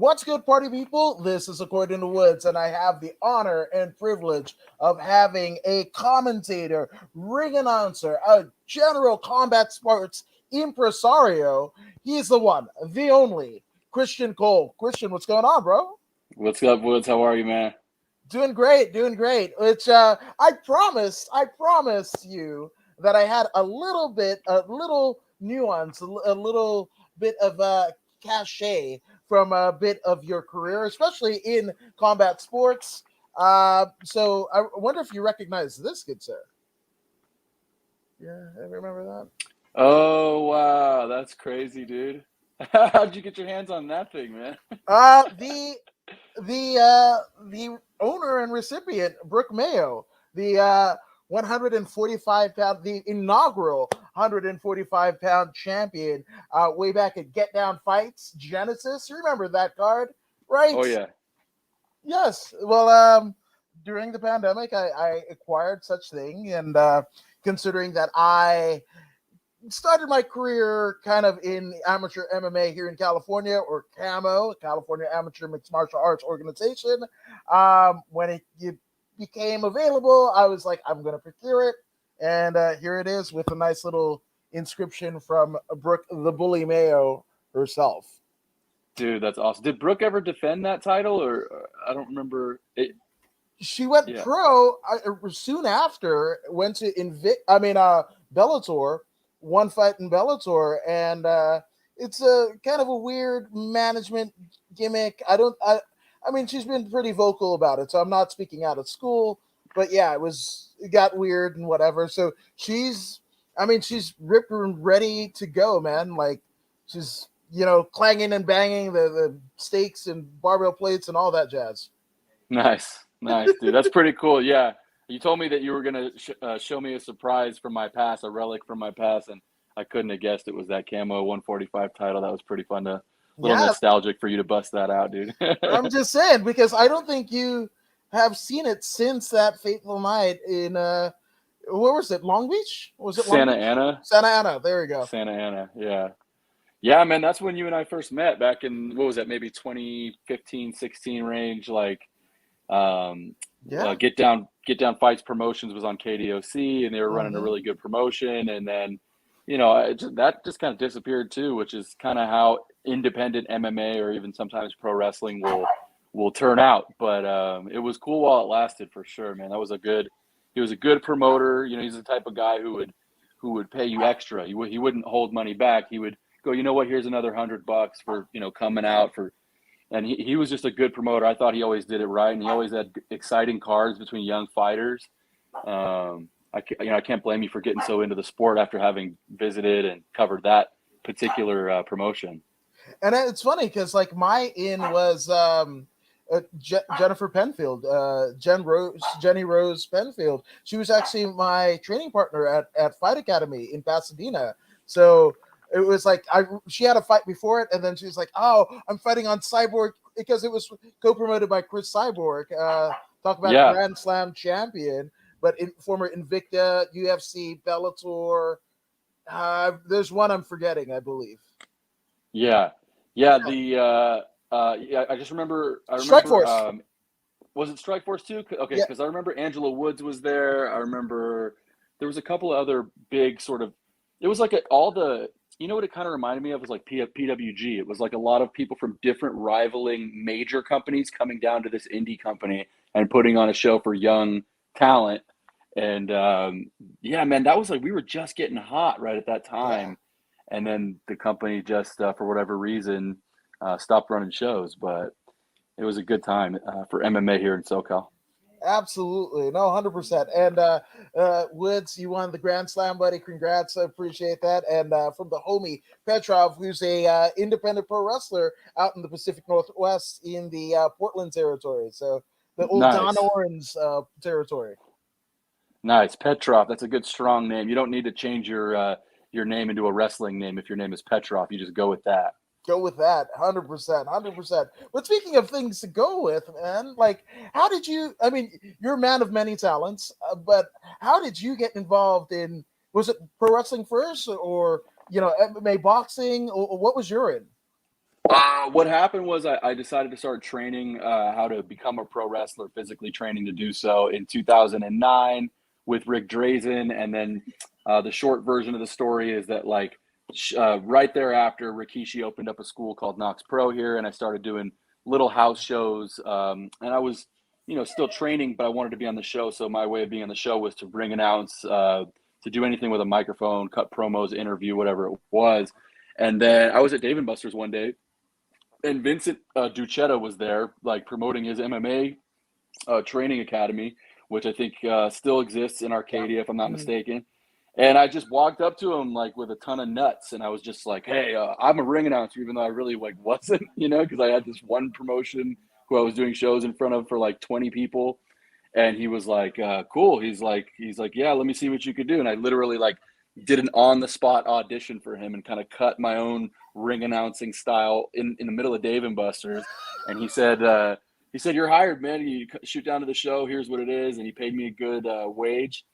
What's good, party people? This is According to Woods, and I have the honor and privilege of having a commentator, ring announcer, a general combat sports impresario. He's the one, the only, Christian Cole. Christian, what's going on, bro? What's up, Woods? How are you, man? Doing great, doing great. Which I promised you that I had a little nuance, a little bit of cachet from a bit of your career, especially in combat sports. So I wonder if you recognize this, good sir. Yeah, remember that? Oh, wow. That's crazy, dude. How'd you get your hands on that thing, man? Uh, the the owner and recipient, Brooke Mayo, the 145 pound, the inaugural 145 pound champion, way back at Get Down Fights Genesis. You remember that card, right? Oh, yeah. Yes. Well, during the pandemic, I acquired such thing, and considering that I started my career kind of in amateur MMA here in California, or CAMO, California Amateur Mixed Martial Arts Organization. When it became available, I was like, I'm going to procure it. And here it is with a nice little inscription from Brooke the Bully Mayo herself. Dude, that's awesome. Did Brooke ever defend that title, or I don't remember it? She went Yeah. pro soon after, went to Bellator, one fight in Bellator, and it's a kind of a weird management gimmick. I mean, she's been pretty vocal about it, so I'm not speaking out of school, but yeah, it got weird and whatever. So she's ripped and ready to go, man. Like she's clanging and banging the steaks and barbell plates and all that jazz. Nice. Nice, dude. That's pretty cool. Yeah. You told me that you were going to show me a surprise from my past, a relic from my past, and I couldn't have guessed it was that Camo 145 title. That was pretty fun to, a little Yeah, nostalgic for you to bust that out, dude. I'm just saying because I don't think you have seen it since that fateful night in where was it? Long Beach? Was it Long Santa Beach? Ana. Santa Ana. There we go. Santa Ana. Yeah. Yeah, man, that's when you and I first met back in, what was that, maybe 2015, 16 range. Like, um, Yeah. Get Down Fights Promotions was on KDOC, and they were running a Hmm. really good promotion. And then, that just kind of disappeared too, which is kind of how independent MMA or even sometimes pro wrestling will turn out. But it was cool while it lasted, for sure, man. He was a good promoter. He's the type of guy who would pay you extra. He wouldn't hold money back. He would go, you know what, here's another $100 for, coming out for, and he was just a good promoter. I thought he always did it right, and he always had exciting cards between young fighters. I can't blame you for getting so into the sport after having visited and covered that particular promotion. And it's funny because like my in was Jennifer Penfield, Jenny Rose Penfield. She was actually my training partner at Fight Academy in Pasadena. So it was like she had a fight before it, and then she was like, "Oh, I'm fighting on Cyborg," because it was co-promoted by Chris Cyborg. Talk about Yeah, Grand Slam champion, but former Invicta, UFC, Bellator. There's one I'm forgetting, I believe. yeah, yeah. Yeah. I just remember. I Strike remember. Force. Was it Strikeforce too? Okay, Yeah. because I remember Angela Woods was there. I remember there was a couple of other big sort of. It was like all the. You know what it kind of reminded me of was like PWG. It was like a lot of people from different rivaling major companies coming down to this indie company and putting on a show for young talent. And yeah, man, that was like we were just getting hot right at that Yeah. time, and then the company just for whatever reason stopped running shows. But it was a good time for MMA here in SoCal. Absolutely, no, 100%. And Woods, you won the Grand Slam, buddy. Congrats, I appreciate that. And from the homie Petrov, who's a independent pro wrestler out in the Pacific Northwest in the Portland territory. So the old Don Nice, Orange territory. nice. Petrov, that's a good strong name. You don't need to change your name into a wrestling name if your name is Petrov. You just go with that. Go with that, 100%, 100%. But speaking of things to go with, man, like, how did you? I mean, you're a man of many talents, but how did you get involved in? Was it pro wrestling first, or MMA boxing, or what was your in? What happened was I decided to start training how to become a pro wrestler, physically training to do so in 2009 with Rick Drazen. And then the short version of the story is that like right thereafter, Rikishi opened up a school called Knox Pro here, and I started doing little house shows. And I was, still training, but I wanted to be on the show. So my way of being on the show was to ring announce, to do anything with a microphone, cut promos, interview, whatever it was. And then I was at Dave & Buster's one day, and Vincent Duchetta was there, like promoting his MMA training academy, which I think still exists in Arcadia, if I'm not mistaken. And I just walked up to him like with a ton of nuts, and I was just like, "Hey, I'm a ring announcer," even though I really like wasn't, because I had this one promotion who I was doing shows in front of for like 20 people. And he was like, "Cool." He's like, "Yeah, let me see what you could do." And I literally like did an on the spot audition for him and kind of cut my own ring announcing style in the middle of Dave & Buster's. And he said, "You're hired, man. You shoot down to the show. Here's what it is." And he paid me a good wage.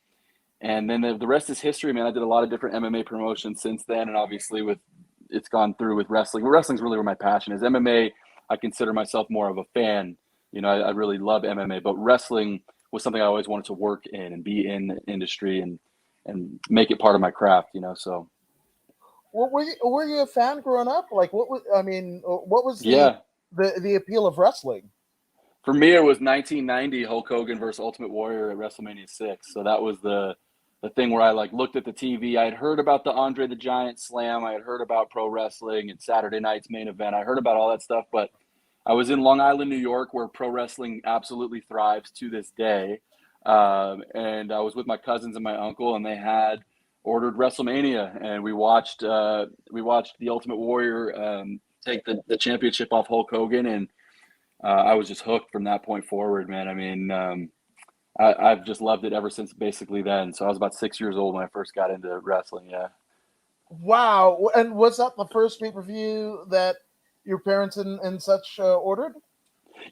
And then the rest is history, man. I did a lot of different MMA promotions since then. And obviously it's gone through with wrestling. Wrestling's really where my passion is. MMA, I consider myself more of a fan. I really love MMA, but wrestling was something I always wanted to work in and be in the industry and make it part of my craft, so. What were you a fan growing up? Like, what was Yeah. the appeal of wrestling? For me, it was 1990 Hulk Hogan versus Ultimate Warrior at WrestleMania 6. So that was the thing where I like looked at the TV. I had heard about the Andre the Giant Slam. I had heard about pro wrestling and Saturday night's main event. I heard about all that stuff, but I was in Long Island, New York, where pro wrestling absolutely thrives to this day. And I was with my cousins and my uncle, and they had ordered WrestleMania, and we watched the Ultimate Warrior take the championship off Hulk Hogan, and I was just hooked from that point forward, man. I mean, I've just loved it ever since basically then. So I was about 6 years old when I first got into wrestling. Yeah. Wow. And was that the first pay-per-view that your parents and such ordered?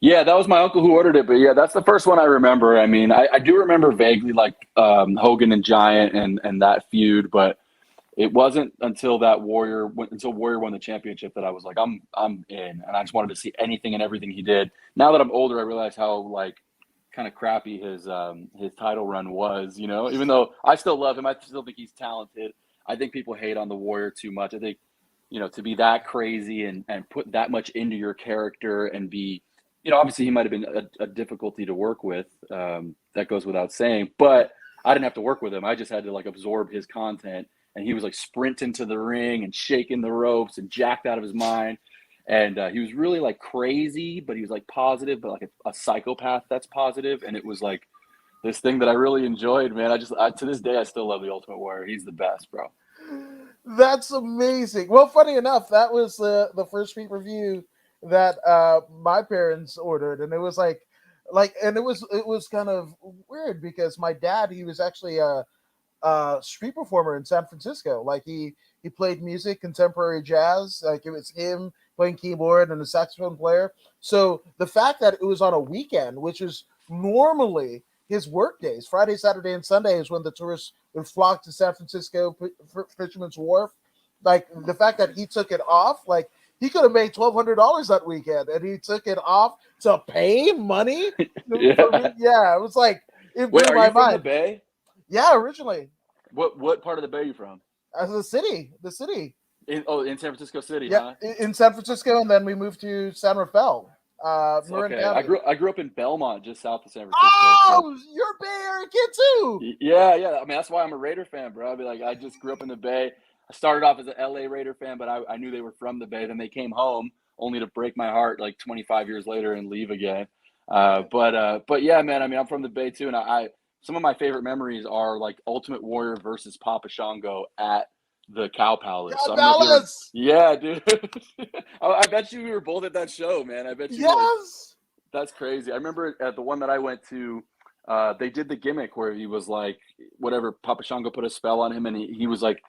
Yeah, that was my uncle who ordered it. But yeah, that's the first one I remember. I mean, I do remember vaguely like Hogan and Giant and that feud, but it wasn't until Warrior won the championship that I was like, I'm in, and I just wanted to see anything and everything he did. Now that I'm older, I realize how like kind of crappy his title run was. Even though I still love him, I still think he's talented. I think people hate on the Warrior too much. I think to be that crazy and put that much into your character and be, obviously he might have been a difficulty to work with. That goes without saying, but I didn't have to work with him. I just had to like absorb his content. And he was like sprinting to the ring and shaking the ropes and jacked out of his mind. And he was really like crazy, but he was like positive, but like a psychopath that's positive. And it was like this thing that I really enjoyed, man. To this day, I still love the Ultimate Warrior. He's the best, bro. That's amazing. Well, funny enough, that was the first pay-per-view that my parents ordered, and it was and it was kind of weird because my dad, he was actually a street performer in San Francisco. Like he played music, contemporary jazz. Like it was him playing keyboard and a saxophone player. So the fact that it was on a weekend, which is normally his work days, Friday, Saturday, and Sunday is when the tourists would flock to San Francisco Fisherman's Wharf. Like the fact that he took it off, like he could have made $1,200 that weekend, and he took it off to pay money. Yeah. Yeah, it was like it blew Wait, are my you from the mind. Bay? Yeah, originally. What part of the Bay are you from? As the city. In San Francisco City, Yeah, huh? in San Francisco, and then we moved to San Rafael, Marin Okay, County. I grew up in Belmont, just south of San Francisco. Oh, so. You're a Bay Area kid too. Yeah. I mean, that's why I'm a Raider fan, bro. I'd be like, I just grew up in the Bay. I started off as an LA Raider fan, but I knew they were from the Bay. Then they came home, only to break my heart like 25 years later and leave again. But yeah, man. I mean, I'm from the Bay too, and I some of my favorite memories are like Ultimate Warrior versus Papa Shango at the Cow Palace. God, So I don't know if you were, Dallas. yeah, dude. I bet you we were both at that show, man. I bet you. Yes. That's crazy. I remember at the one that I went to, they did the gimmick where he was like, whatever, Papa Shango put a spell on him, and he was like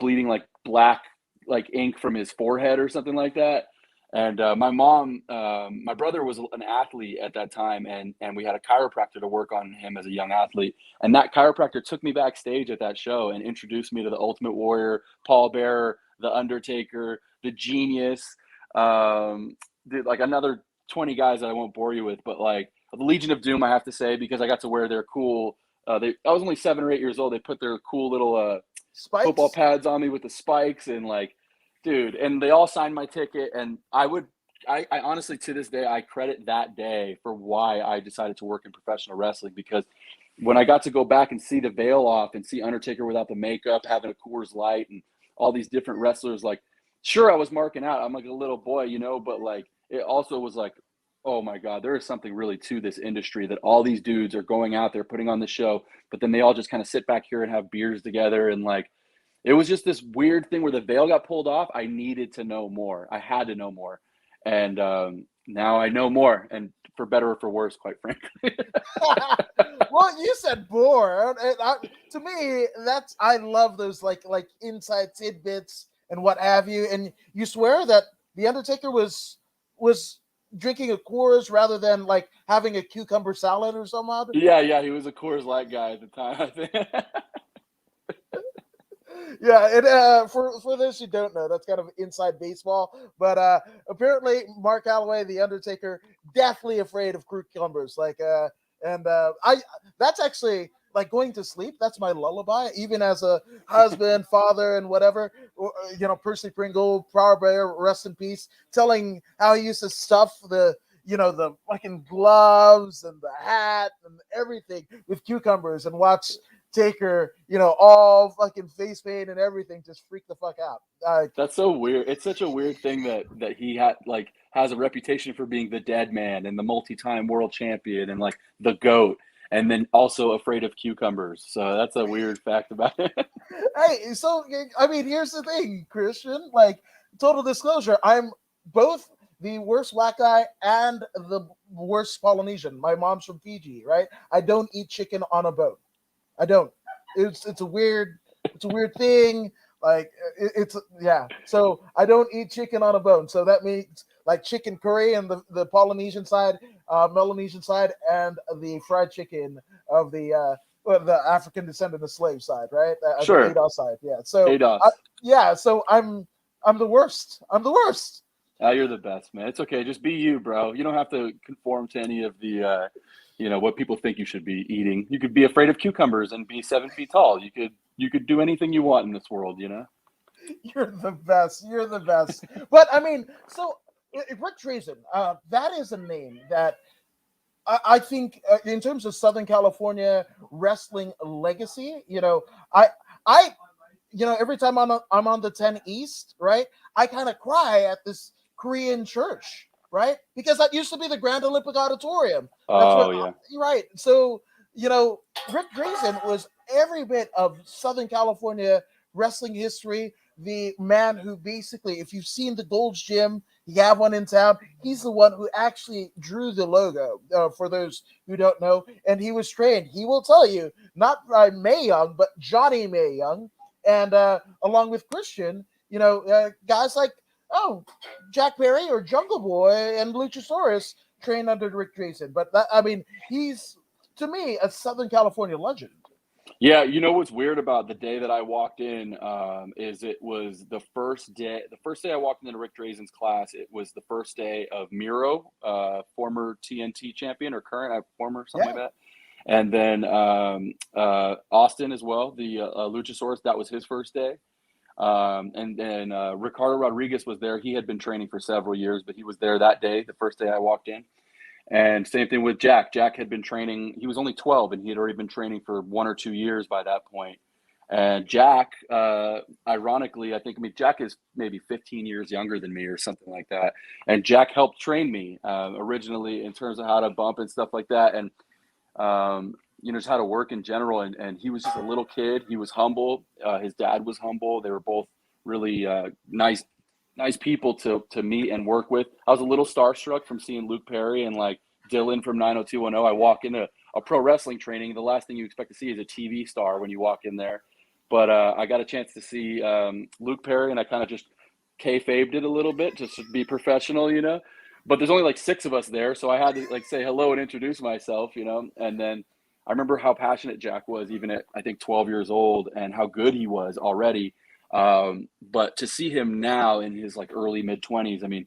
bleeding like black, like ink from his forehead or something like that. And my brother was an athlete at that time, and we had a chiropractor to work on him as a young athlete. And that chiropractor took me backstage at that show and introduced me to the Ultimate Warrior, Paul Bearer, the Undertaker, the Genius. Did like another 20 guys that I won't bore you with, but like the Legion of Doom, I have to say, because I got to wear their cool. I was only 7 or 8 years old. They put their cool little football Spikes. pads on me with the spikes and like, dude, and they all signed my ticket. And I honestly, to this day, I credit that day for why I decided to work in professional wrestling, because when I got to go back and see the veil off and see Undertaker without the makeup, having a Coors Light and all these different wrestlers, like, sure, I was marking out. I'm like a little boy, you know, but like, it also was like, oh my God, there is something really to this industry that all these dudes are going out there putting on the show, but then they all just kind of sit back here and have beers together. And like, it was just this weird thing where the veil got pulled off. I needed to know more. I had to know more. And now I know more, and for better or for worse, quite frankly. Well, you said bore. To me, I love those like inside tidbits and what have you. And you swear that the Undertaker was drinking a Coors rather than like having a cucumber salad or some odd. Yeah, he was a Coors Light guy at the time, I think. Yeah, for those who don't know, that's kind of inside baseball. But apparently, Mark Calloway, the Undertaker, definitely afraid of cucumbers. Like, I that's actually like going to sleep. That's my lullaby, even as a husband, father, and whatever. Percy Pringle, Power Bear, rest in peace, telling how he used to stuff the fucking gloves and the hat and everything with cucumbers and watch Taker, all fucking face paint and everything, just freak the fuck out. That's so weird. It's such a weird thing that he has a reputation for being the dead man and the multi-time world champion and like the GOAT, and then also afraid of cucumbers. So that's a weird fact about it. Hey, so I mean, here's the thing, Christian. Like, total disclosure, I'm both the worst black guy and the worst Polynesian. My mom's from Fiji, right? I don't eat chicken on a boat. I don't. It's a weird thing. Like yeah. So I don't eat chicken on a bone. So that means like chicken curry and the Polynesian side, Melanesian side, and the fried chicken of the African descendant of slave side, right? Sure. The ADOS side. Yeah. So ADOS. yeah. So I'm the worst. I'm the worst. You're the best, man. It's okay. Just be you, bro. You don't have to conform to any of the what people think you should be eating. You could be afraid of cucumbers and be 7 feet tall. You could do anything you want in this world, you know? You're the best. You're the best. But I mean, so Rick Drazen, that is a name that I think in terms of Southern California wrestling legacy, I every time I'm on the 10 East, right, I kind of cry at this Korean church, right? Because that used to be the Grand Olympic Auditorium. That's Yeah. You're right. So, Rick Drazen was every bit of Southern California wrestling history. The man who basically, if you've seen the Gold's Gym, you have one in town, he's the one who actually drew the logo, for those who don't know. And he was trained, he will tell you, not by Mae Young, but Johnny Mae Young. And along with Christian, guys like, Jack Perry or Jungle Boy and Luchasaurus trained under Rick Drazen. But he's, to me, a Southern California legend. Yeah, you know what's weird about the day that I walked in is it was the first day. The first day I walked into Rick Drazen's class, it was the first day of Miro, former TNT champion or current former, something like that. And then Austin as well, the Luchasaurus. That was his first day. And then Ricardo Rodriguez was there. He had been training for several years, but he was there that day, the first day I walked in. And same thing with Jack. Jack had been training. He was only 12, and he had already been training for 1 or 2 years by that point. And Jack, ironically, Jack is maybe 15 years younger than me or something like that. And Jack helped train me originally in terms of how to bump and stuff like that. And, just how to work in general. And he was just a little kid. He was humble. His dad was humble. They were both really nice people to meet and work with. I was a little starstruck from seeing Luke Perry and like Dylan from 90210. I walk into a pro wrestling training. The last thing you expect to see is a TV star when you walk in there. But I got a chance to see Luke Perry, and I kind of just kayfabed it a little bit just to be professional, But there's only like 6 of us there, so I had to like say hello and introduce myself, And then I remember how passionate Jack was, even at I think 12 years old, and how good he was already. But to see him now in his like early mid-20s,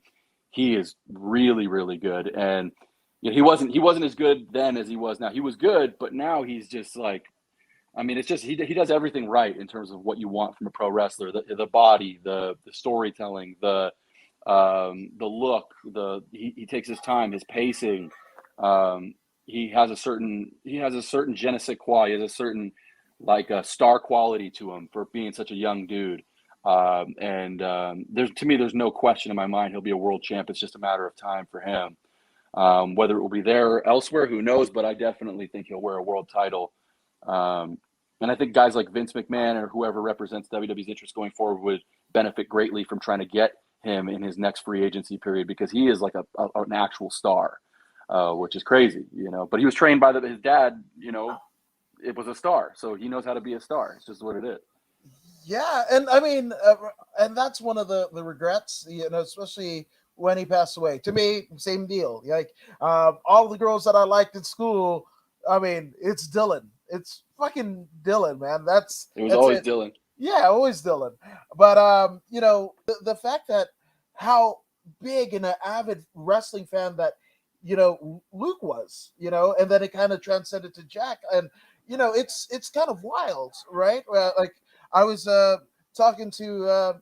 he is really, really good. And he wasn't as good then as he was now. He was good, but now he's just like, I mean, it's just he does everything right in terms of what you want from a pro wrestler: the body, the storytelling, the look, he takes his time, his pacing. He has a certain je ne sais quoi. He has a certain like a star quality to him for being such a young dude. There's no question in my mind he'll be a world champ. It's just a matter of time for him. Whether it will be there or elsewhere, who knows? But I definitely think he'll wear a world title. And I think guys like Vince McMahon or whoever represents WWE's interest going forward would benefit greatly from trying to get him in his next free agency period, because he is like an actual star, which is crazy, But he was trained by his dad, it was a star, so he knows how to be a star. It's just what it is. Yeah, and I mean, and that's one of the regrets, especially when he passed away. To me, same deal. Like all the girls that I liked in school, I mean, it's Dylan. It's fucking Dylan, man. That's always it. Dylan. Yeah, always Dylan. But the fact that how big and an avid wrestling fan that Luke was, and then it kind of transcended to Jack, and it's kind of wild, right? Like I was talking to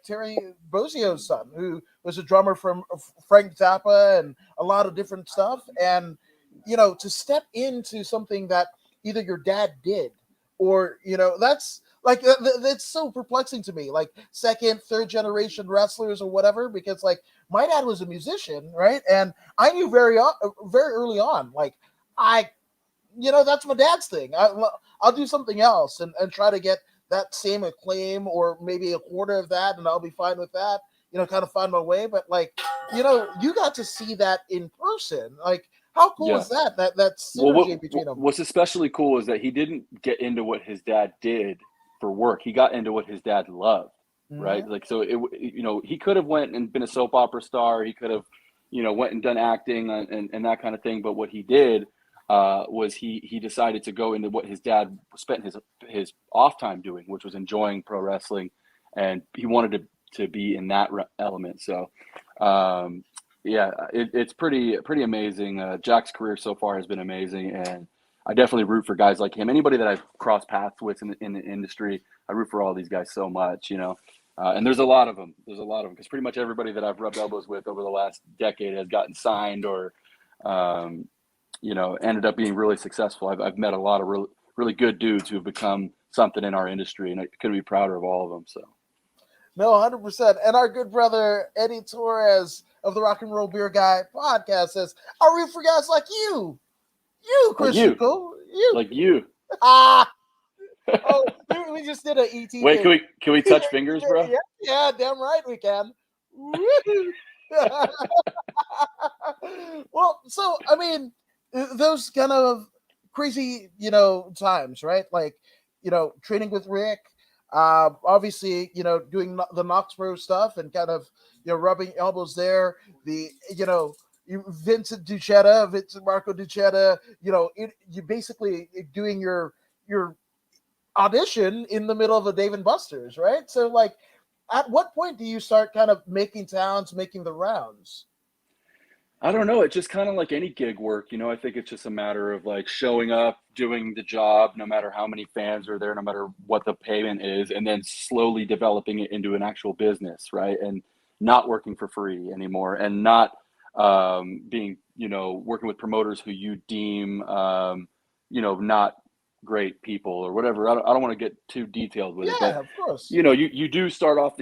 Terry Bozzio's son, who was a drummer from Frank Zappa and a lot of different stuff, and to step into something that either your dad did or that's like that's so perplexing to me, like second, third generation wrestlers or whatever, because like my dad was a musician, right? And I knew very early on, like that's my dad's thing. I'll do something else and try to get that same acclaim or maybe a quarter of that, and I'll be fine with that, kind of find my way. But like you got to see that in person. Like how cool is that synergy between them? What's especially cool is that he didn't get into what his dad did for work. He got into what his dad loved, right? Like, so he could have went and been a soap opera star. He could have, went and done acting and that kind of thing. But what he did was he decided to go into what his dad spent his off time doing, which was enjoying pro wrestling, and he wanted to be in that element. So, it's pretty amazing. Jack's career so far has been amazing, and I definitely root for guys like him. Anybody that I've crossed paths with in the industry, I root for all these guys so much, and there's a lot of them. Because pretty much everybody that I've rubbed elbows with over the last decade has gotten signed or, ended up being really successful. I've met a lot of really, really good dudes who've become something in our industry, and I couldn't be prouder of all of them. So. No, 100%. And our good brother Eddie Torres of the Rock and Roll Beer Guy podcast says, "I root for guys like you, Christian Cole, you, like you." Oh, we just did an ET. Wait, can we touch fingers, bro? Yeah, damn right we can. Well, so I mean, those kind of crazy, times, right? Like, training with Rick. Obviously, doing the Knoxboro stuff and kind of, rubbing elbows there. The, Vincent Marco Duchetta, you basically doing your audition in the middle of a Dave and Buster's, right? So, like, at what point do you start kind of making the rounds? I don't know. It's just kind of like any gig work, I think it's just a matter of like showing up, doing the job, no matter how many fans are there, no matter what the payment is, and then slowly developing it into an actual business, right? And not working for free anymore, and not being, working with promoters who you deem, not great people or whatever. I don't want to get too detailed with it, but of course, you do start off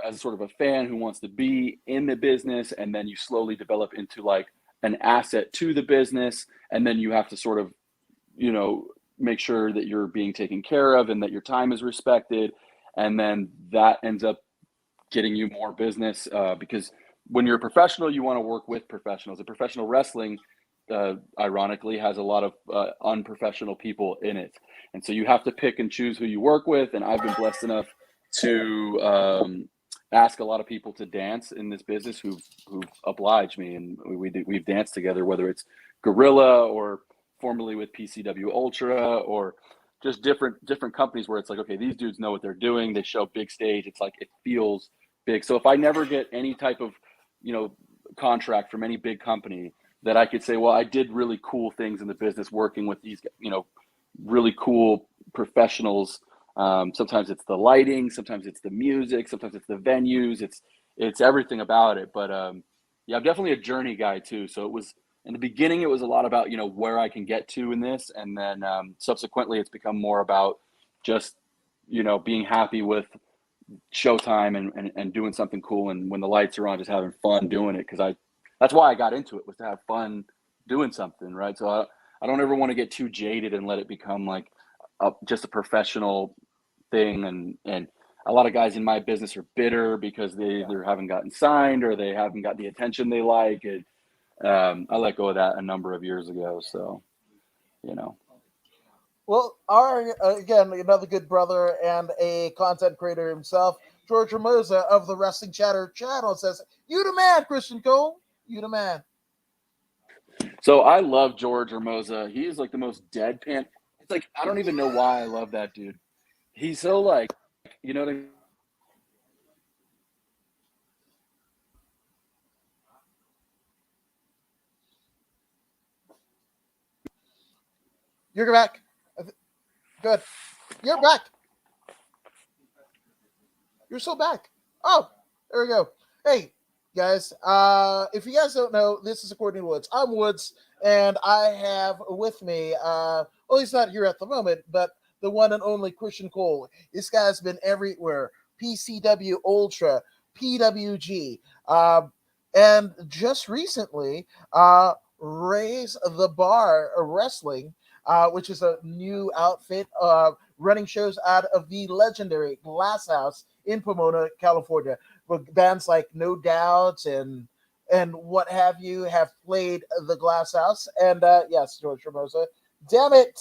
as sort of a fan who wants to be in the business, and then you slowly develop into like an asset to the business, and then you have to sort of make sure that you're being taken care of and that your time is respected, and then that ends up getting you more business, because when you're a professional, you want to work with professionals. And professional wrestling, ironically, has a lot of unprofessional people in it, and so you have to pick and choose who you work with. And I've been blessed enough to ask a lot of people to dance in this business who've obliged me, and we've danced together, whether it's Guerilla or formerly with PCW Ultra or just different companies where it's like, okay, these dudes know what they're doing. They show big stage. It's like, it feels big. So if I never get any type of contract from any big company that I could say, well, I did really cool things in the business working with these, really cool professionals. Sometimes it's the lighting, sometimes it's the music, sometimes it's the venues, it's everything about it. But yeah, I'm definitely a journey guy too. So it was, in the beginning, it was a lot about, where I can get to in this. And then subsequently it's become more about just, being happy with showtime and doing something cool. And when the lights are on, just having fun doing it. Cause that's why I got into it, was to have fun doing something. Right. So I don't ever want to get too jaded and let it become like just a professional thing. And a lot of guys in my business are bitter because they either haven't gotten signed or they haven't got the attention they like. And I let go of that a number of years ago. So, Well, again, another good brother and a content creator himself, George Ramosa of the Wrestling Chatter channel, says, "You the man, Christian Cole. You the man." So I love George Ramosa. He's like the most deadpan. It's like, I don't even know why I love that dude. He's so like, what I mean? You're back. Good. You're back. You're so back. Oh, there we go. Hey, guys. If you guys don't know, this is According to Woods. I'm Woods, and I have with me, well, he's not here at the moment, but the one and only Christian Cole. This guy's been everywhere. PCW Ultra, PWG, and just recently, Raise the Bar Wrestling, which is a new outfit running shows out of the legendary Glass House in Pomona, California. But bands like No Doubt and what have you have played the Glass House. And yes, George Ramosa. Damn it.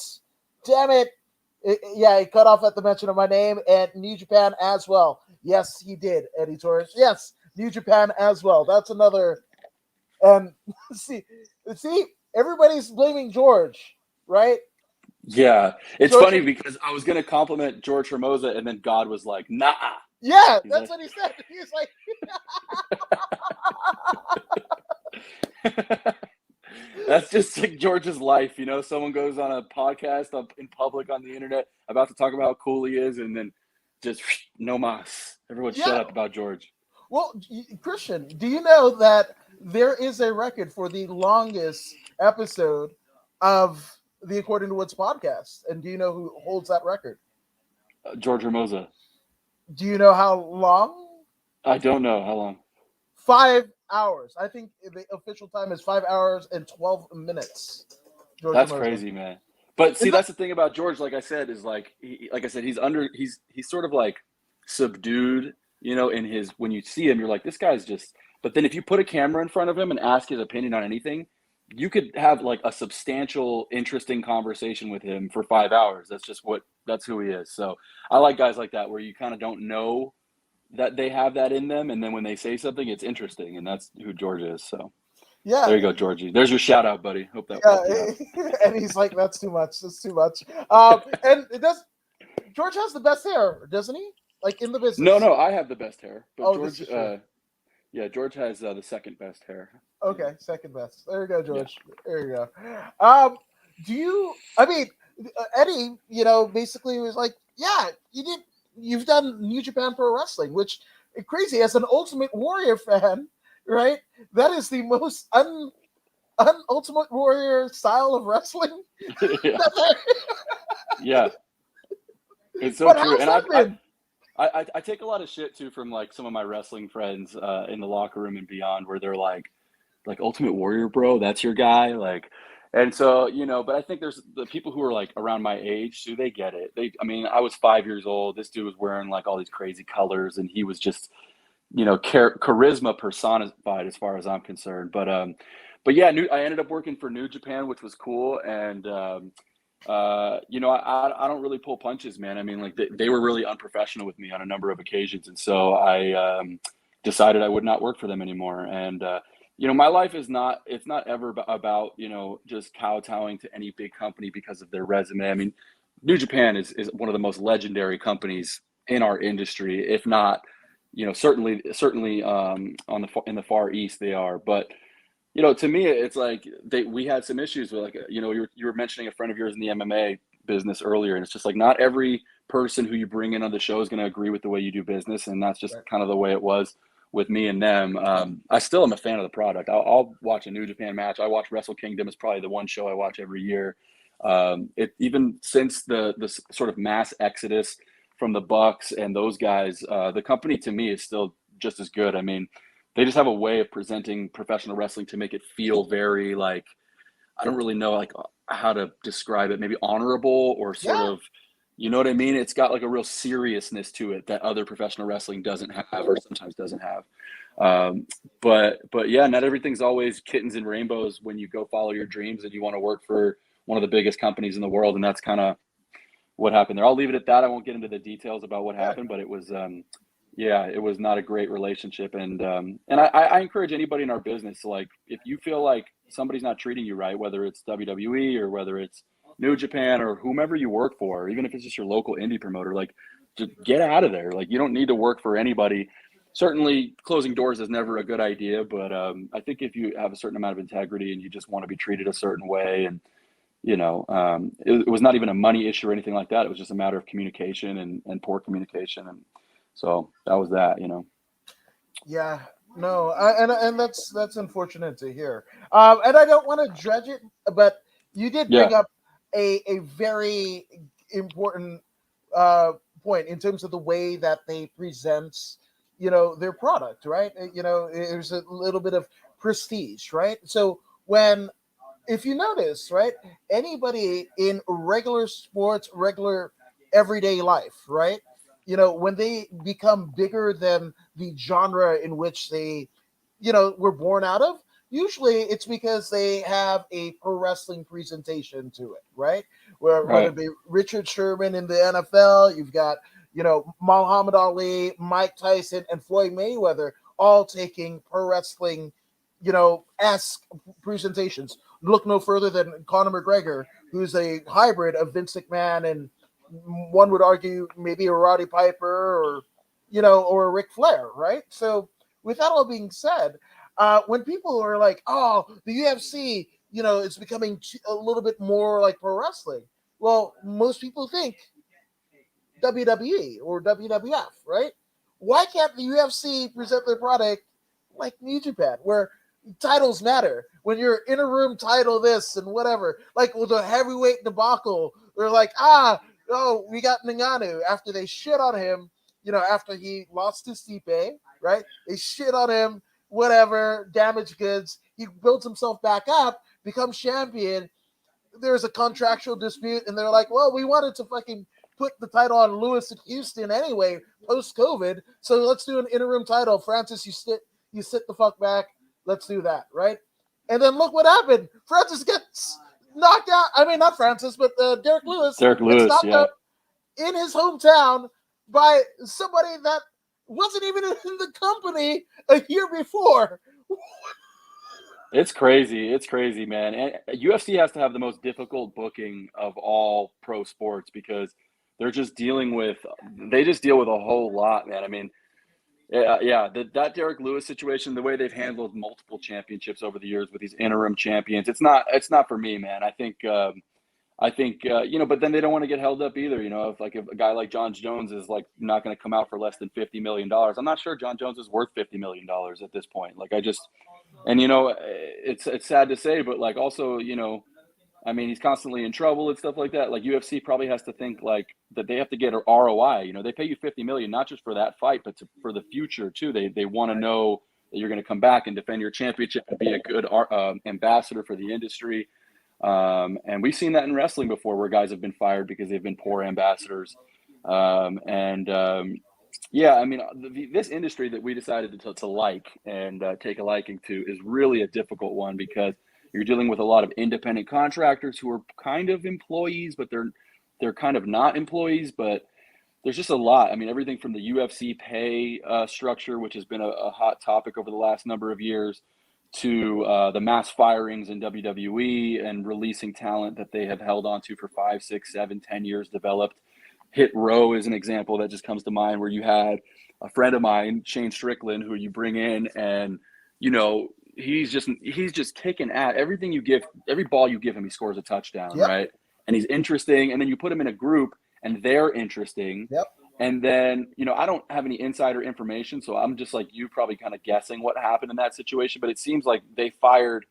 Yeah, he cut off at the mention of my name, and New Japan as well. Yes, he did, Eddie Torres. Yes, New Japan as well. That's another. And see, everybody's blaming George, right? Yeah, it's George, funny because I was gonna compliment George Ramosa, and then God was like, "Nah." Yeah, that's what he said. He's like, that's just like George's life, Someone goes on a podcast up in public on the internet about to talk about how cool he is, and then just no mas. Everyone shut up about George. Well, Christian, do you know that there is a record for the longest episode of the According to Woods podcast? And do you know who holds that record? George Ramosa. Do you know how long? I don't know how long. 5 hours. I think the official time is 5 hours and 12 minutes. George Ramosa. Crazy, man. But see, that's the thing about George. Like I said, is like he's sort of like subdued. In his, when you see him, you're like, this guy's just. But then if you put a camera in front of him and ask his opinion on anything, you could have like a substantial, interesting conversation with him for 5 hours. That's who he is. So I like guys like that, where you kind of don't know that they have that in them, and then when they say something, it's interesting, and that's who George is. So yeah, there you go, Georgie. There's your shout out, buddy. Hope that. Yeah, and he's like, that's too much. That's too much. And George has the best hair, doesn't he? Like in the business. No, I have the best hair, but George. George has the second best hair. Okay, second best. There you go, George. Yeah. There you go. Do you? I mean, Eddie, basically was like, yeah, you've done New Japan Pro Wrestling, which is crazy. As an Ultimate Warrior fan, right? That is the most Ultimate Warrior style of wrestling. Yeah. It's so true. And I take a lot of shit too from like some of my wrestling friends in the locker room and beyond, where they're like Ultimate Warrior, bro, that's your guy. Like, and so, but I think there's the people who are like around my age too, they get it. I was 5 years old. This dude was wearing like all these crazy colors, and he was just, charisma personified as far as I'm concerned. But yeah, I ended up working for New Japan, which was cool. And, I don't really pull punches, man. I mean, like they were really unprofessional with me on a number of occasions. And so I decided I would not work for them anymore. And, my life it's not ever about, just kowtowing to any big company because of their resume. I mean, New Japan is one of the most legendary companies in our industry, if not certainly in the Far East they are. But to me, it's like we had some issues with, like, you were mentioning a friend of yours in the MMA business earlier, and it's just like not every person who you bring in on the show is going to agree with the way you do business, and that's just kind of the way it was with me and them. I still am a fan of the product. I'll watch a New Japan match. I watch Wrestle Kingdom. It's probably the one show I watch every year. Even since the sort of mass exodus from the Bucks and those guys, the company to me is still just as good. I mean, they just have a way of presenting professional wrestling to make it feel very, like, I don't really know, like, how to describe it, maybe honorable or sort of, you know what I mean? It's got like a real seriousness to it that other professional wrestling doesn't have, or sometimes doesn't have. But yeah, not everything's always kittens and rainbows when you go follow your dreams and you want to work for one of the biggest companies in the world. And that's kind of what happened there. I'll leave it at that. I won't get into the details about what happened, but it was, it was not a great relationship. And I encourage anybody in our business, like, if you feel like somebody's not treating you right, whether it's WWE or whether it's New Japan or whomever you work for, even if it's just your local indie promoter, like, just get out of there. Like, you don't need to work for anybody. Certainly closing doors is never a good idea, but I think if you have a certain amount of integrity and you just want to be treated a certain way, and it was not even a money issue or anything like that. It was just a matter of communication and poor communication. And so that was that, Yeah, no, and that's unfortunate to hear. And I don't want to judge it, but you did bring up a very important point in terms of the way that they present, their product, right? There's a little bit of prestige, right? So if you notice, right, anybody in regular sports, regular everyday life, right, when they become bigger than the genre in which they, were born out of, usually it's because they have a pro wrestling presentation to it, right? Whether it be Richard Sherman in the NFL, you've got, Muhammad Ali, Mike Tyson, and Floyd Mayweather all taking pro wrestling, esque presentations. Look no further than Conor McGregor, who's a hybrid of Vince McMahon and, one would argue, maybe a Roddy Piper or, or a Ric Flair, right? So with that all being said, when people are like, oh, the UFC, it's becoming a little bit more like pro wrestling. Well, most people think WWE or WWF, right? Why can't the UFC present their product like New Japan, where titles matter? When you're in a room title this and whatever, like with the heavyweight debacle, they're like, we got Ngannou after they shit on him, after he lost to Stipe, right? They shit on him, whatever, damaged goods. He builds himself back up, becomes champion. There's a contractual dispute, and they're like, well, we wanted to fucking put the title on Lewis in Houston anyway, post-COVID, so let's do an interim title. Francis, you sit the fuck back. Let's do that, right? And then look what happened. Francis gets knocked out. I mean, not Francis, but Derek Lewis gets knocked out in his hometown by somebody that wasn't even in the company a year before. It's crazy, man. And UFC has to have the most difficult booking of all pro sports because they just deal with a whole lot, man. I mean, that Derek Lewis situation, the way they've handled multiple championships over the years with these interim champions, it's not for me, man. I think, but then they don't want to get held up either. If a guy like John Jones is like not going to come out for less than $50 million, I'm not sure John Jones is worth $50 million at this point. It's sad to say, but like also, I mean, he's constantly in trouble and stuff like that. Like UFC probably has to think like that they have to get an ROI. They pay you $50 million, not just for that fight, but for the future too. They want to know that you're going to come back and defend your championship and be a good ambassador for the industry. And we've seen that in wrestling before, where guys have been fired because they've been poor ambassadors. I mean, this industry that we decided to like and take a liking to is really a difficult one because you're dealing with a lot of independent contractors who are kind of employees, but they're kind of not employees. But there's just a lot. I mean, everything from the UFC pay structure, which has been a hot topic over the last number of years, to the mass firings in WWE and releasing talent that they have held onto for 5, 6, 7, 10 years developed. Hit Row is an example that just comes to mind, where you had a friend of mine, Shane Strickland, who you bring in, and he's just kicking at everything you give, every ball you give him, he scores a touchdown, Yep. right? And he's interesting, and then you put him in a group, and they're interesting. Yep. And then, I don't have any insider information, so I'm just like you, probably kind of guessing what happened in that situation. But it seems like they fired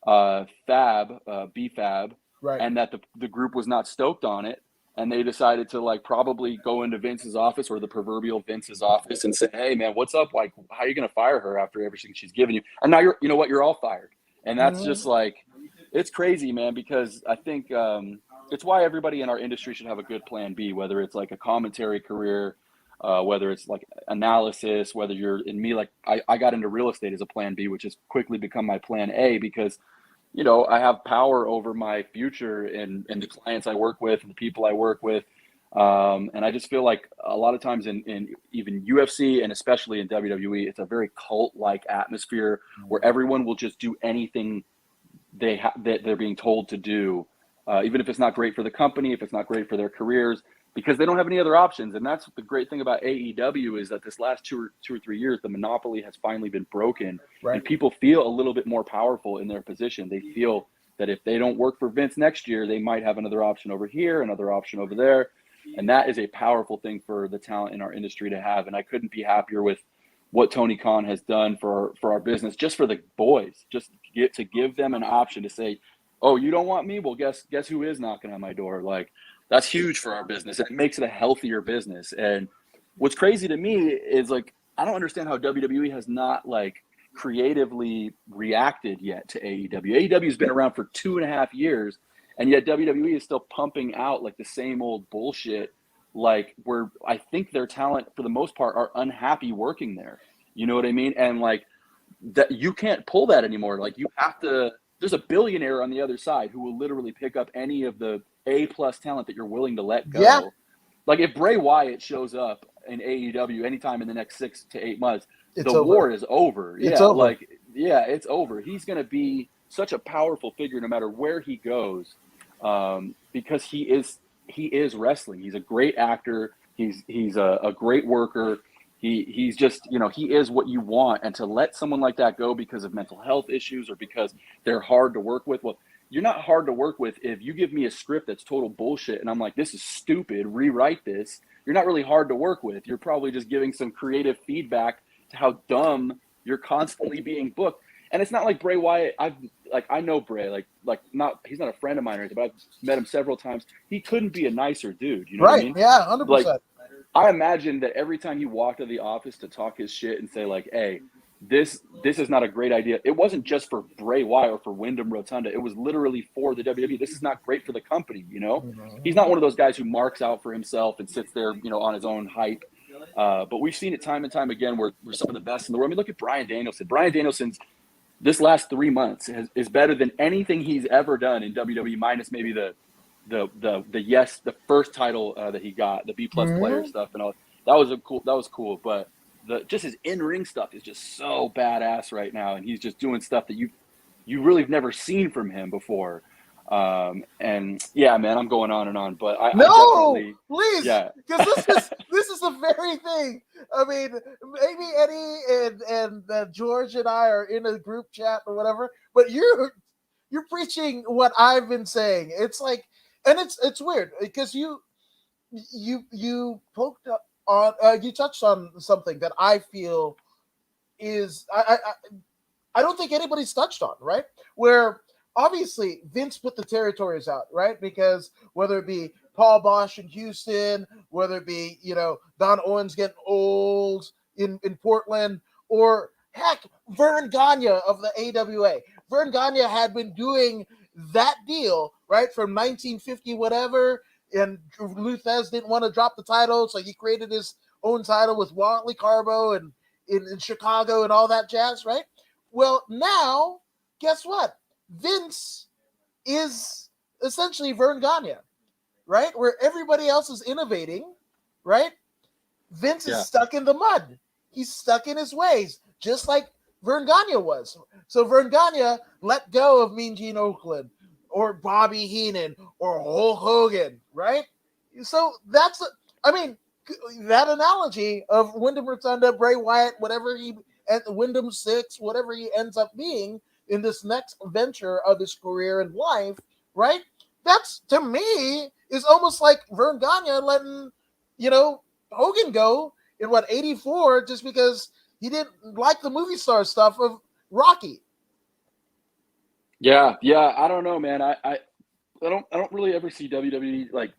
BFAB, Right. and that the group was not stoked on it. And they decided to like probably go into Vince's office, or the proverbial Vince's office, and say, "Hey, man, what's up? Like, how are you going to fire her after everything she's given you?" And now you're all fired. And that's just like, it's crazy, man, because I think it's why everybody in our industry should have a good plan B, whether it's like a commentary career, whether it's like analysis, whether you're in me, like I got into real estate as a plan B, which has quickly become my plan A, because I have power over my future and the clients I work with and the people I work with. And I just feel like a lot of times in even UFC and especially in WWE, it's a very cult-like atmosphere where everyone will just do anything that they're being told to do, even if it's not great for the company, if it's not great for their careers, because they don't have any other options. And that's the great thing about AEW, is that this last two or 3 years, the monopoly has finally been broken, Right. and people feel a little bit more powerful in their position. They feel that if they don't work for Vince next year, they might have another option over here, another option over there. And that is a powerful thing for the talent in our industry to have. And I couldn't be happier with what Tony Khan has done for our business, just for the boys, just to give them an option to say, "Oh, you don't want me? Well, guess who is knocking on my door?" Like, that's huge for our business, and it makes it a healthier business. And what's crazy to me is, like, I don't understand how WWE has not like creatively reacted yet to AEW. AEW has been around for 2.5 years, and yet WWE is still pumping out like the same old bullshit. Like, where I think their talent, for the most part, are unhappy working there. You know what I mean? And like that, you can't pull that anymore. Like, you have to. There's a billionaire on the other side who will literally pick up any of the A+ talent that you're willing to let go. Yeah. Like, if Bray Wyatt shows up in AEW anytime in the next 6 to 8 months, It's the over. war is over. It's yeah, over. like, yeah, it's over. He's going to be such a powerful figure no matter where he goes, because he is wrestling. He's a great actor. He's a great worker. He's just, he is what you want. And to let someone like that go because of mental health issues or because they're hard to work with, well, you're not hard to work with if you give me a script that's total bullshit and I'm like, this is stupid, rewrite this. You're not really hard to work with. You're probably just giving some creative feedback to how dumb you're constantly being booked. And it's not like Bray Wyatt. I know Bray, he's not a friend of mine or anything, but I've met him several times. He couldn't be a nicer dude. You know what I mean? Yeah, 100%. Like, I imagine that every time he walked to the office to talk his shit and say like, "Hey, this is not a great idea." It wasn't just for Bray Wyatt or for Wyndham Rotunda. It was literally for the WWE. This is not great for the company. He's not one of those guys who marks out for himself and sits there, on his own hype. But we've seen it time and time again where we're some of the best in the world. I mean, look at Bryan Danielson. Bryan Danielson's this last 3 months is better than anything he's ever done in WWE, minus maybe the first title that he got, the B+ player stuff and all. That was cool. But just his in-ring stuff is just so badass right now, and he's just doing stuff that you really have never seen from him before. And yeah, man, I'm going on and on, but I definitely, please, yeah, because this is the very thing. I mean, maybe Eddie and George and I are in a group chat or whatever, but you're preaching what I've been saying. It's like, and it's weird because you poked on, you touched on something that I feel is I don't think anybody's touched on, right? Where obviously Vince put the territories out, right? Because whether it be Paul Bosch in Houston, whether it be, Don Owens getting old in Portland, or heck, Vern Gagne of the AWA. Vern Gagne had been doing that deal, right, from 1950 whatever, and Luthez didn't want to drop the title, so he created his own title with Wally Carbo and in Chicago and all that jazz, right? Well, now, guess what? Vince is essentially Vern Gagne, right? Where everybody else is innovating, right? Vince is stuck in the mud. He's stuck in his ways, just like Vern Gagne was. So Vern Gagne let go of Mean Gene Okerlund or Bobby Heenan or Hulk Hogan, right? So I mean, that analogy of Wyndham Rotunda, Bray Wyatt, whatever he, at Wyndham Six, whatever he ends up being in this next venture of his career and life, right? That's, to me, is almost like Vern Gagne letting, Hogan go in 84 just because he didn't like the movie star stuff of Rocky. Yeah, I don't know, man. I don't really ever see WWE like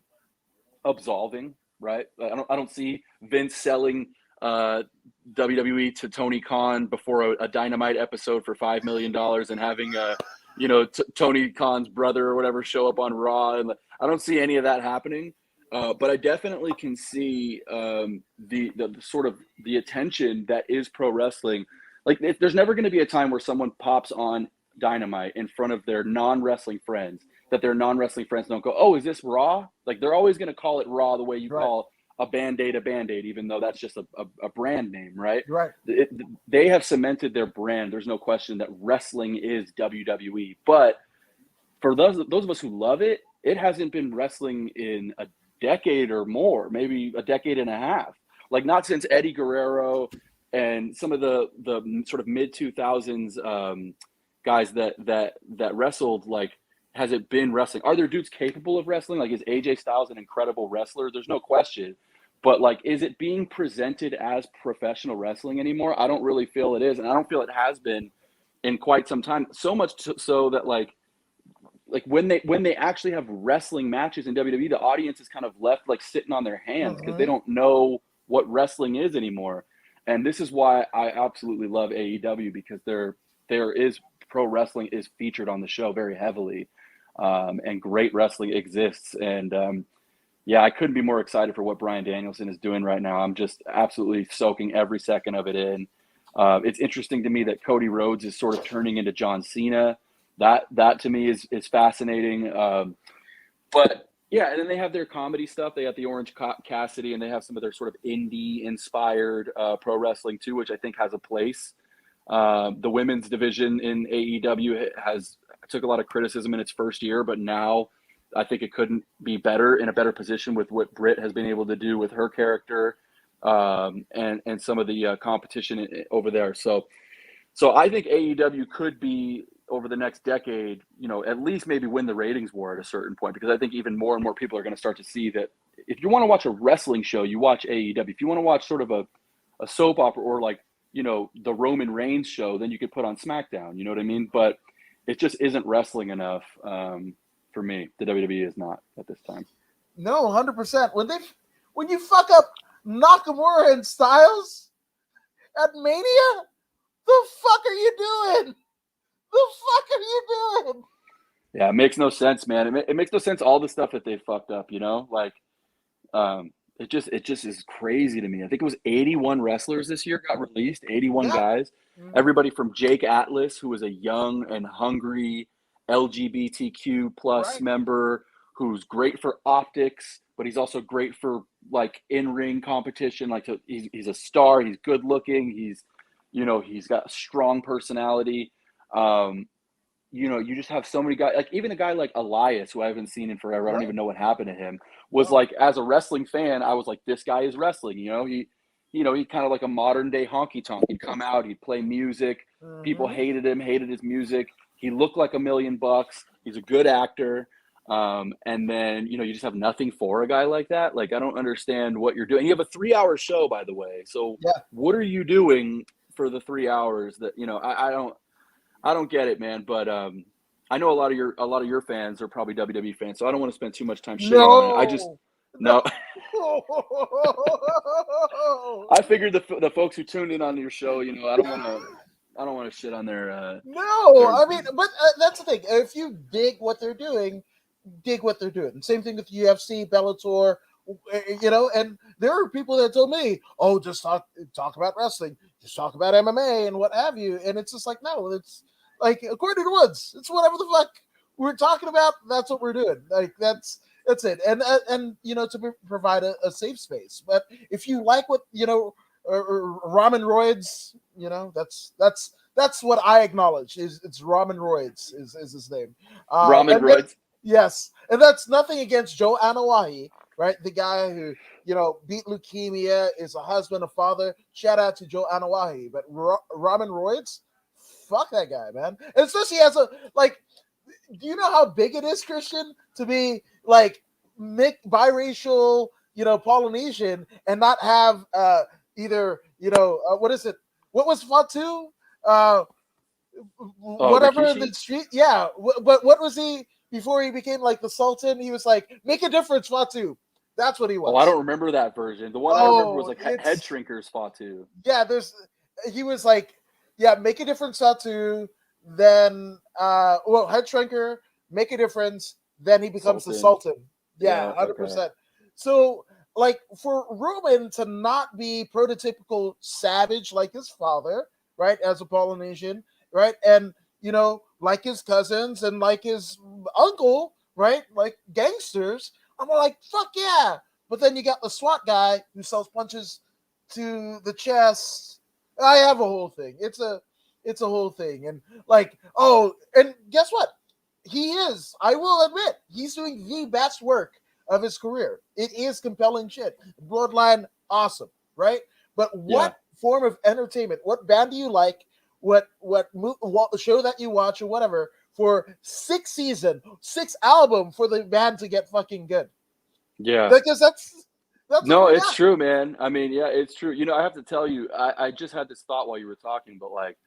absolving, right? I don't see Vince selling WWE to Tony Khan before a Dynamite episode for $5 million and having Tony Khan's brother or whatever show up on Raw, and I don't see any of that happening. But I definitely can see the sort of the attention that is pro wrestling. Like, there's never going to be a time where someone pops on Dynamite in front of their non-wrestling friends that their non-wrestling friends don't go, oh, is this Raw? Like, they're always going to call it Raw the way you call a Band-Aid a Band-Aid, even though that's just a brand name, right? Right. They have cemented their brand. There's no question that wrestling is WWE. But for those of us who love it, it hasn't been wrestling in a decade or more, maybe a decade and a half. Like, not since Eddie Guerrero and some of the sort of mid-2000s guys that wrestled, like, has it been wrestling? Are there dudes capable of wrestling? Like, is AJ Styles an incredible wrestler? There's no question. But, like, is it being presented as professional wrestling anymore? I don't really feel it is, and I don't feel it has been in quite some time. So much so that, like when they actually have wrestling matches in WWE, the audience is kind of left, like, sitting on their hands because they don't know what wrestling is anymore. And this is why I absolutely love AEW, because there is pro wrestling is featured on the show very heavily. And great wrestling exists. And I couldn't be more excited for what Bryan Danielson is doing right now. I'm just absolutely soaking every second of it in. It's interesting to me that Cody Rhodes is sort of turning into John Cena. That to me is fascinating. But yeah, and then they have their comedy stuff. They have the Orange Cassidy, and they have some of their sort of indie inspired pro wrestling too, which I think has a place. The women's division in AEW took a lot of criticism in its first year, but now I think it couldn't be better, in a better position with what Britt has been able to do with her character, and some of the competition over there. So I think AEW could be, over the next decade, at least maybe win the ratings war at a certain point, because I think even more and more people are going to start to see that if you want to watch a wrestling show, you watch AEW. If you want to watch sort of a soap opera, or like, the Roman Reigns show, then you could put on SmackDown, you know what I mean? But it just isn't wrestling enough for me. The WWE is not at this time. No, 100%. When you fuck up Nakamura and Styles at Mania, the fuck are you doing? The fuck are you doing? Yeah, it makes no sense, man. It makes no sense, all the stuff that they fucked up, like it just is crazy to me. I think it was 81 wrestlers this year got released, 81 guys. Everybody from Jake Atlas, who was a young and hungry LGBTQ plus member who's great for optics, but he's also great for, like, in-ring competition. Like, he's a star. He's good looking. He's got a strong personality. You just have so many guys, like even a guy like Elias, who I haven't seen in forever. I don't even know what happened to him. Was like, as a wrestling fan, I was like, this guy is wrestling. He kind of like a modern day honky tonk. He'd come out, he'd play music. People hated him, hated his music. He looked like $1 million. He's a good actor. And then, you just have nothing for a guy like that. Like, I don't understand what you're doing. You have a 3-hour show, by the way. So what are you doing for the 3 hours that, I don't get it, man. But I know a lot of your fans are probably WWE fans, so I don't want to spend too much time shitting on it. No. I figured the folks who tuned in on your show, I don't want to shit on their. I mean, but that's the thing. If you dig what they're doing, dig what they're doing. Same thing with UFC, Bellator, and there are people that told me, "Oh, just talk about wrestling, just talk about MMA and what have you," and it's just like, no, it's like, according to Woods, it's whatever the fuck we're talking about. That's what we're doing. Like, that's it. And to provide a safe space. But if you like what Ramen Roids, that's what I acknowledge. It's Ramen Roids is his name. Ramen Roids. Yes, and that's nothing against Joe Anoa'i, right? The guy who, beat leukemia, is a husband, a father. Shout out to Joe Anawahi. But Robin Roids, fuck that guy, man. And especially as a, like, do you know how big it is, Christian, to be like biracial, Polynesian, and not have either, what is it? What was Fatu? Uh, Oh, whatever the Rikishi? street, yeah. But what was he before he became like the Sultan? He was like, make a difference, Fatu. That's what he Oh, I was. don't remember that version. The one I remember was Oh, like Head it's Shrinkers fought too. yeah. He was like, yeah, make a difference, Fatu. Then, head shrinker, make a difference. Then he becomes the Sultan. Sultan. Yeah, Yeah, okay. 100%. So, like, for Roman to not be prototypical savage like his father, right, as a Polynesian, right, and like his cousins and like his uncle, right, like gangsters, I'm like, fuck yeah. But then you got the SWAT guy who sells punches to the chest. I have a whole thing. It's a whole thing. And like, oh, and guess what? He is, I will admit, he's doing the best work of his career. It is compelling shit. Bloodline, awesome, right? But Yeah. what form of entertainment, what band do you like? What show that you watch or whatever for 6 album for the band to get fucking good? Yeah. Because that's what No, we it's got. true, man. I mean, yeah, it's true. I have to tell you, I just had this thought while you were talking, but like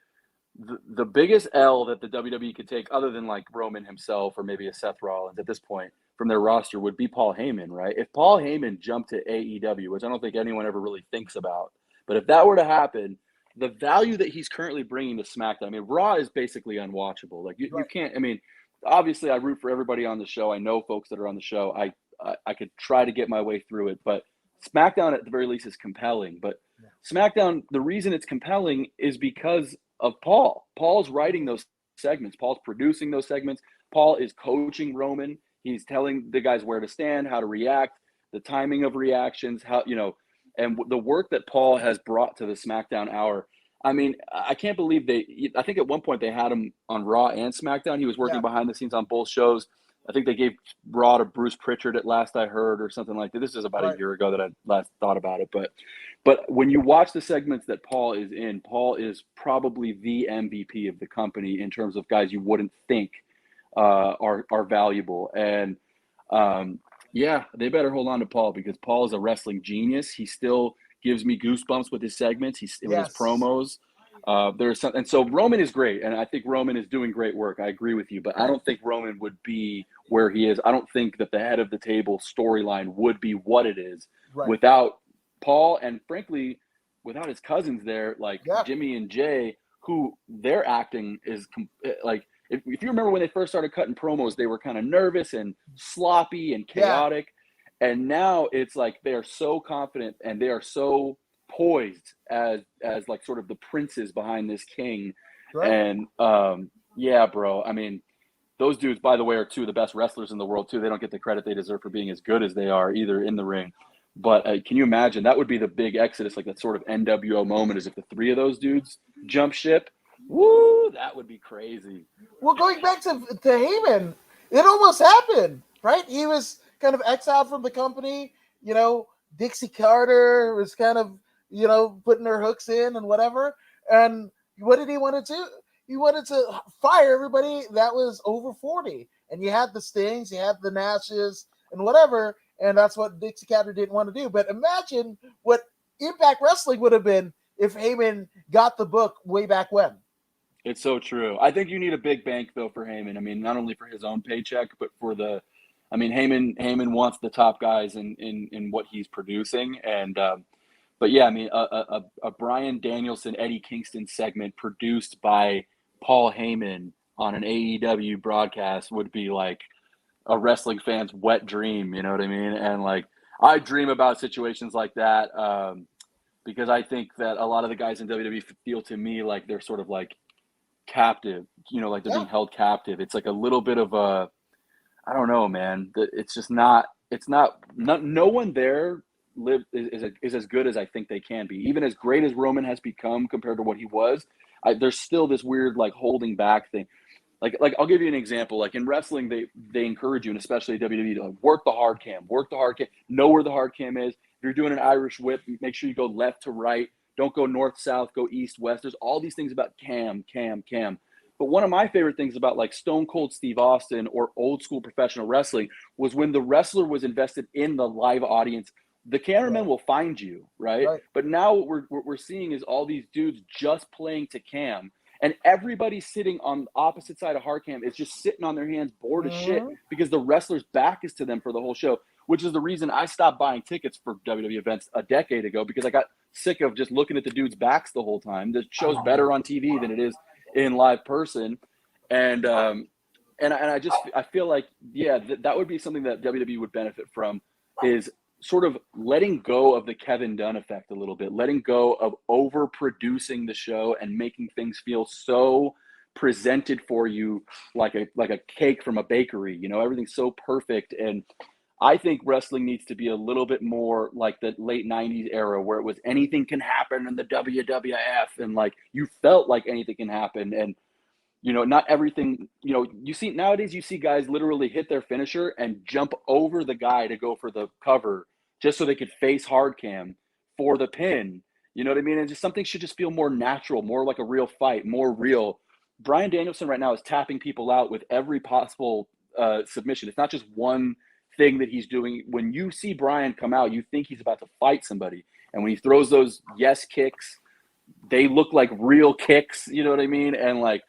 the biggest L that the WWE could take, other than like Roman himself or maybe a Seth Rollins at this point from their roster, would be Paul Heyman, right? If Paul Heyman jumped to AEW, which I don't think anyone ever really thinks about, but if that were to happen, the value that he's currently bringing to SmackDown, I mean, Raw is basically unwatchable. Like you Right. can't. I mean, obviously, I root for everybody on the show. I know folks that are on the show. I could try to get my way through it, but SmackDown at the very least is compelling. But Yeah. SmackDown, the reason it's compelling is because of Paul. Paul's writing those segments. Paul's producing those segments. Paul is coaching Roman. He's telling the guys where to stand, how to react, the timing of reactions, and the work that Paul has brought to the SmackDown hour. I mean, I can't believe I think at one point they had him on Raw and SmackDown. He was Yeah. working behind the scenes on both shows. I think they gave Raw to Bruce Pritchard at last I heard, or something like that. This is about a Right. year ago that I last thought about it. But when you watch the segments that Paul is in, Paul is probably the MVP of the company in terms of guys you wouldn't think are valuable. And yeah, they better hold on to Paul, because Paul is a wrestling genius. He still gives me goosebumps with his segments. With his Yes. promos. There's some, and so Roman is great, and I think Roman is doing great work. I agree with you, but I don't think Roman would be where he is. I don't think that the head of the table storyline would be what it is Right. without Paul, and frankly, without his cousins there, like Yeah. Jimmy and Jay, who their acting is like. If you remember when they first started cutting promos, they were kind of nervous and sloppy and Yeah. chaotic. And now it's like they are so confident and they are so poised as like sort of the princes behind this king. Right. And yeah, bro. I mean, those dudes, by the way, are two of the best wrestlers in the world too. They don't get the credit they deserve for being as good as they are either in the ring. But can you imagine, that would be the big exodus, like that sort of NWO moment, is if the three of those dudes jump ship. Woo, that would be crazy. Well, going back to Heyman, it almost happened, right? He was kind of exiled from the company. Dixie Carter was kind of, putting her hooks in and whatever. And what did he want to do? He wanted to fire everybody that was over 40. And you had the Stings, you had the Nashes, and whatever. And that's what Dixie Carter didn't want to do. But imagine what Impact Wrestling would have been if Heyman got the book way back when. It's so true. I think you need a big bank though for Heyman. I mean, not only for his own paycheck, but Heyman wants the top guys in what he's producing. And but yeah, I mean, a Bryan Danielson, Eddie Kingston segment produced by Paul Heyman on an AEW broadcast would be like a wrestling fan's wet dream. You know what I mean? And like, I dream about situations like that because I think that a lot of the guys in WWE feel to me like they're sort of like captive, like they're Yeah. being held captive. It's like a little bit of a, I don't know, man. It's just not. It's not. No one there is as good as I think they can be. Even as great as Roman has become compared to what he was, there's still this weird like holding back thing. like I'll give you an example. Like in wrestling, they encourage you, and especially WWE, to like work the hard cam, know where the hard cam is. If you're doing an Irish whip, make sure you go left to right. Don't go north, south, go east, west. There's all these things about cam. But one of my favorite things about like Stone Cold Steve Austin or old school professional wrestling was when the wrestler was invested in the live audience. The cameraman will find you, right? But now what we're seeing is all these dudes just playing to cam, and everybody sitting on the opposite side of hard cam is just sitting on their hands, bored as shit, because the wrestler's back is to them for the whole show, which is the reason I stopped buying tickets for WWE events a decade ago, because I got sick of just looking at the dudes' backs the whole time. The show's better on TV than it is in live person. And I feel like, yeah, that would be something that WWE would benefit from, is sort of letting go of the Kevin Dunn effect a little bit, letting go of overproducing the show and making things feel so presented for you like a cake from a bakery. You know, everything's so perfect. And I think wrestling needs to be a little bit more like the late 90s era, where it was anything can happen in the WWF, and like you felt like anything can happen. And you know, not everything, you know, you see nowadays, you see guys literally hit their finisher and jump over the guy to go for the cover just so they could face hard cam for the pin. You know what I mean? And just something should just feel more natural, more like a real fight, more real. Bryan Danielson right now is tapping people out with every possible submission. It's not just one thing that he's doing. When you see Bryan come out, you think he's about to fight somebody. And when he throws those yes kicks, they look like real kicks. You know what I mean? And like,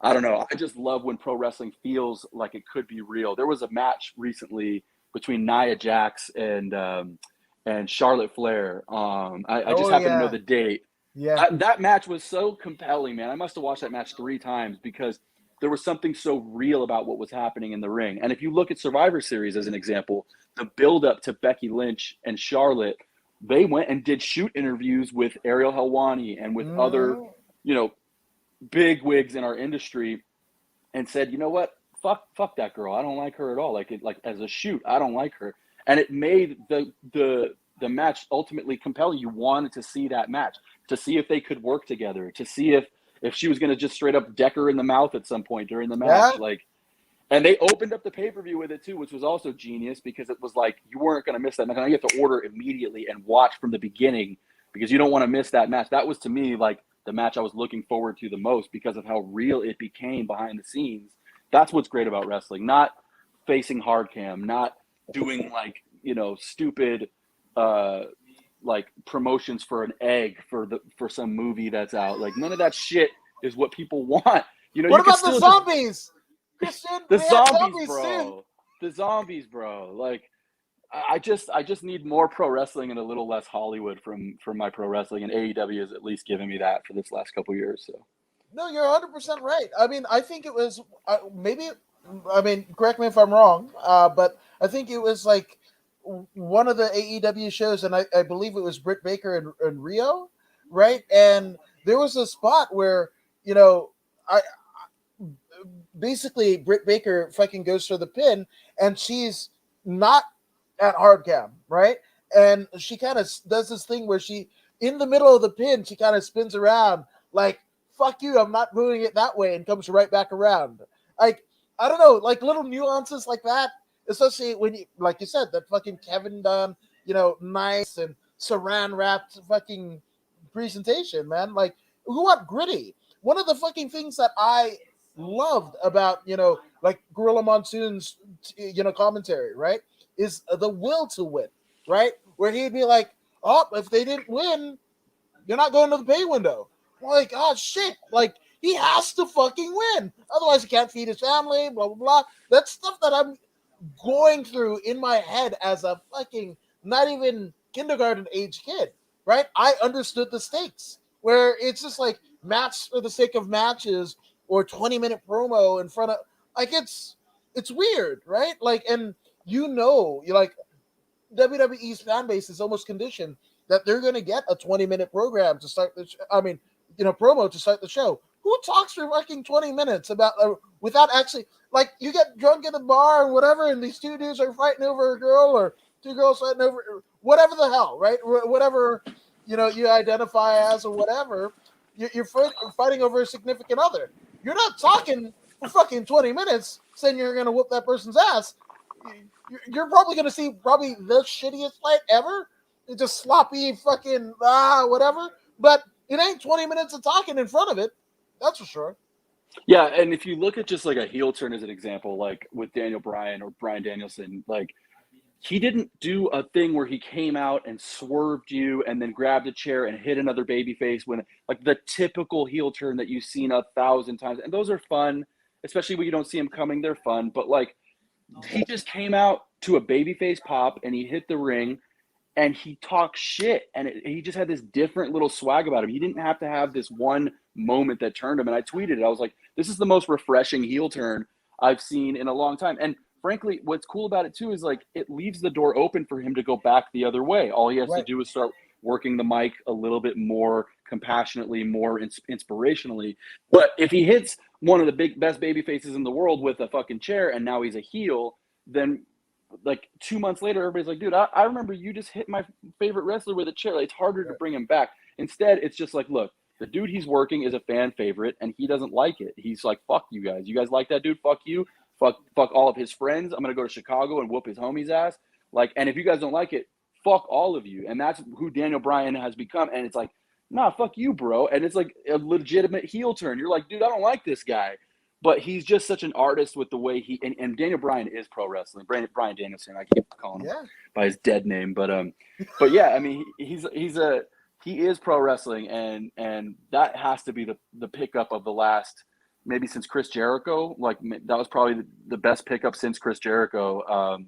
I don't know. I just love when pro wrestling feels like it could be real. There was a match recently between Nia Jax and Charlotte Flair. I just happen to know the date. Yeah. That match was so compelling, man. I must have watched that match 3 times because there was something so real about what was happening in the ring. And if you look at Survivor Series as an example, the build-up to Becky Lynch and Charlotte, they went and did shoot interviews with Ariel Helwani and with other, you know, big wigs in our industry, and said, you know what, fuck that girl, I don't like her at all, like as a shoot, I don't like her. And it made the match ultimately compelling. You wanted to see that match, to see if they could work together, to see if she was going to just straight up deck her in the mouth at some point during the match. Like, and they opened up the pay-per-view with it too, which was also genius, because it was like you weren't going to miss that match. You have to order immediately and watch from the beginning because you don't want to miss that match. That was, to me, like the match I was looking forward to the most because of how real it became behind the scenes. That's what's great about wrestling. Not facing hard cam, not doing like, you know, stupid like promotions for an egg for some movie that's out. Like, none of that shit is what people want. You know, what about the zombies? Christian, the zombies, bro. The zombies, bro. Like, I just need more pro wrestling and a little less Hollywood from my pro wrestling, and AEW has at least given me that for this last couple of years. So, no, you're 100% right. I mean, I think it was correct me if I'm wrong, but I think it was like one of the AEW shows, and I believe it was Britt Baker and Rio, right? And there was a spot where, you know, basically Britt Baker fucking goes for the pin, and she's not at hard cam, right? And she kind of does this thing where she, in the middle of the pin, she kind of spins around like, fuck you, I'm not doing it that way, and comes right back around. Like, I don't know, like little nuances like that, especially when you, like you said, that fucking Kevin Dunn, you know, nice and saran wrapped fucking presentation, man. Like, we want gritty. One of the fucking things that I loved about, you know, like Gorilla Monsoon's, you know, commentary, right, is the will to win, right? Where he'd be like, oh, if they didn't win, you're not going to the pay window. Like, oh, shit. Like, he has to fucking win. Otherwise, he can't feed his family, blah, blah, blah. That's stuff that I'm going through in my head as a fucking not even kindergarten age kid, right? I understood the stakes, where it's just like match for the sake of matches or 20-minute promo in front of, like, it's weird, right? Like, and you know, you're like, WWE's fan base is almost conditioned that they're going to get a 20-minute program to start the promo to start the show. Who talks for fucking 20 minutes about without actually, like, you get drunk at the bar or whatever, and these two dudes are fighting over a girl, or two girls fighting over whatever the hell, right? Whatever, you know, you identify as or whatever, you're fighting over a significant other. You're not talking for fucking 20 minutes saying you're gonna whoop that person's ass, you're probably gonna see probably the shittiest fight ever. It's just sloppy fucking whatever. But it ain't 20 minutes of talking in front of it. That's for sure. Yeah, and if you look at just like a heel turn as an example, like with Daniel Bryan or Bryan Danielson, like he didn't do a thing where he came out and swerved you and then grabbed a chair and hit another baby face when like the typical heel turn that you've seen 1,000 times. And those are fun, especially when you don't see them coming, they're fun. But like he just came out to a babyface pop and he hit the ring and he talked shit and he just had this different little swag about him. He didn't have to have this one moment that turned him. And I tweeted it. I was like, this is the most refreshing heel turn I've seen in a long time. And frankly, what's cool about it too is like it leaves the door open for him to go back the other way. All he has to do is start working the mic a little bit more compassionately, more inspirationally. But if he hits one of the best baby faces in the world with a fucking chair and now he's a heel, then like 2 months later, everybody's like, dude, I remember you just hit my favorite wrestler with a chair. Like, it's harder to bring him back. Instead, it's just like, look, the dude he's working is a fan favorite and he doesn't like it. He's like, fuck you guys. You guys like that dude? Fuck you. Fuck all of his friends. I'm going to go to Chicago and whoop his homie's ass. Like, and if you guys don't like it, fuck all of you. And that's who Daniel Bryan has become. And it's like, nah, fuck you, bro. And it's like a legitimate heel turn. You're like, dude, I don't like this guy. But he's just such an artist with the way he and Daniel Bryan is pro wrestling. Bryan Danielson, I keep calling him by his dead name, but yeah, I mean he is pro wrestling, and that has to be the pickup of the last maybe since Chris Jericho. Like that was probably the best pickup since Chris Jericho.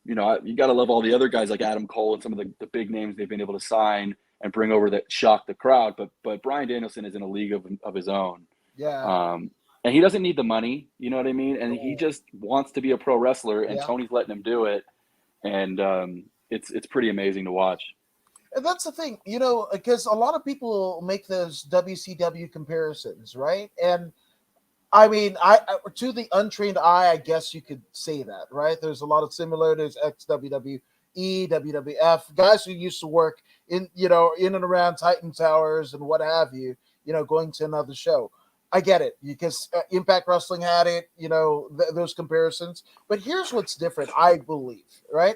You know, you got to love all the other guys like Adam Cole and some of the big names they've been able to sign and bring over that shock the crowd. But Bryan Danielson is in a league of his own. Yeah. And he doesn't need the money, you know what I mean? And he just wants to be a pro wrestler, and Tony's letting him do it. And it's pretty amazing to watch. And that's the thing, you know, because a lot of people make those WCW comparisons, right? And I mean, I to the untrained eye, I guess you could say that, right? There's a lot of similarities, ex-WWE, WWF, guys who used to work in and around Titan Towers and what have you, going to another show. I get it because Impact Wrestling had it, those comparisons. But here's what's different, I believe, right?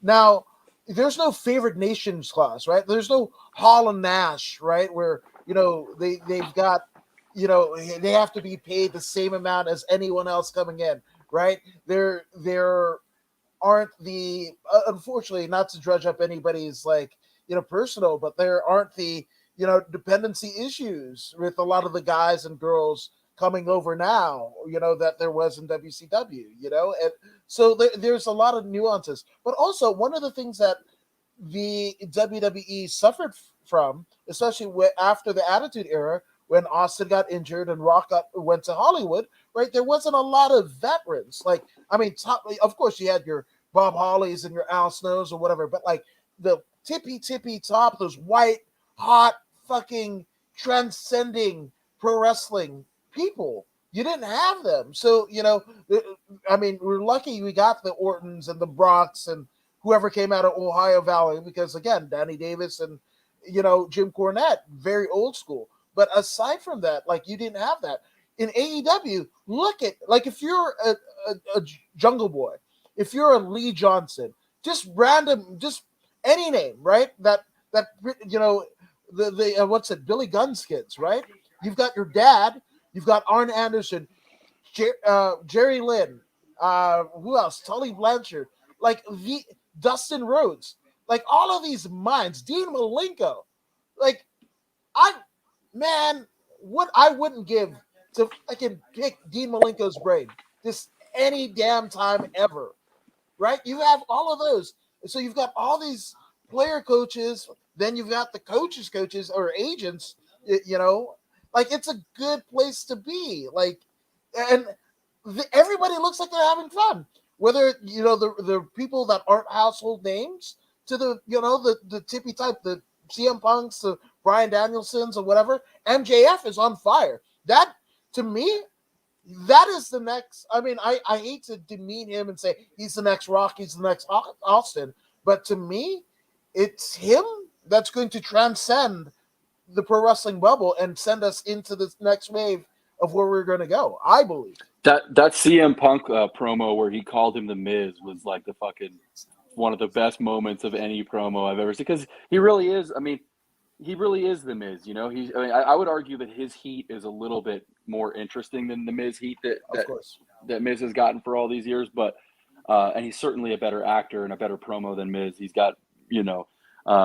Now, there's no favorite nations clause, right? There's no Hall and Nash, right? Where, they've got, they have to be paid the same amount as anyone else coming in, right? There aren't the, unfortunately, not to drudge up anybody's personal, but there aren't the, dependency issues with a lot of the guys and girls coming over now, that there was in WCW, and so there's a lot of nuances. But also, one of the things that the WWE suffered from, especially after the Attitude Era, when Austin got injured and Rock went to Hollywood, right? There wasn't a lot of veterans. Of course, you had your Bob Hollies and your Al Snows or whatever, but the tippy top, those white, hot, fucking transcending pro wrestling people, you didn't have them. So, we're lucky we got the Ortons and the Brocks and whoever came out of Ohio Valley, because again, Danny Davis and, Jim Cornette, very old school. But aside from that, you didn't have that. In AEW, look at, if you're a Jungle Boy, if you're a Lee Johnson, just any name, right? That the Billy Gunn's kids, right? You've got your dad, you've got Arn Anderson, Jerry Lynn, who else? Tully Blanchard, Dustin Rhodes, all of these minds, Dean Malenko, what I wouldn't give to pick Dean Malenko's brain just any damn time ever, right? You have all of those, so you've got all these player coaches. Then you've got the coaches or agents, it's a good place to be. Everybody looks like they're having fun. Whether, the people that aren't household names to the tippy type, the CM Punks, the Bryan Danielsons or whatever, MJF is on fire. That, to me, that is the next. I mean, I hate to demean him and say he's the next Rock, he's the next Austin, but to me, it's him that's going to transcend the pro wrestling bubble and send us into this next wave of where we're going to go. I believe that CM Punk promo where he called him the Miz was like the fucking one of the best moments of any promo I've ever seen, because he really is. I mean, he really is the Miz. You know, I would argue that his heat is a little bit more interesting than the Miz heat of course. that Miz has gotten for all these years. But and he's certainly a better actor and a better promo than Miz. He's got, you know,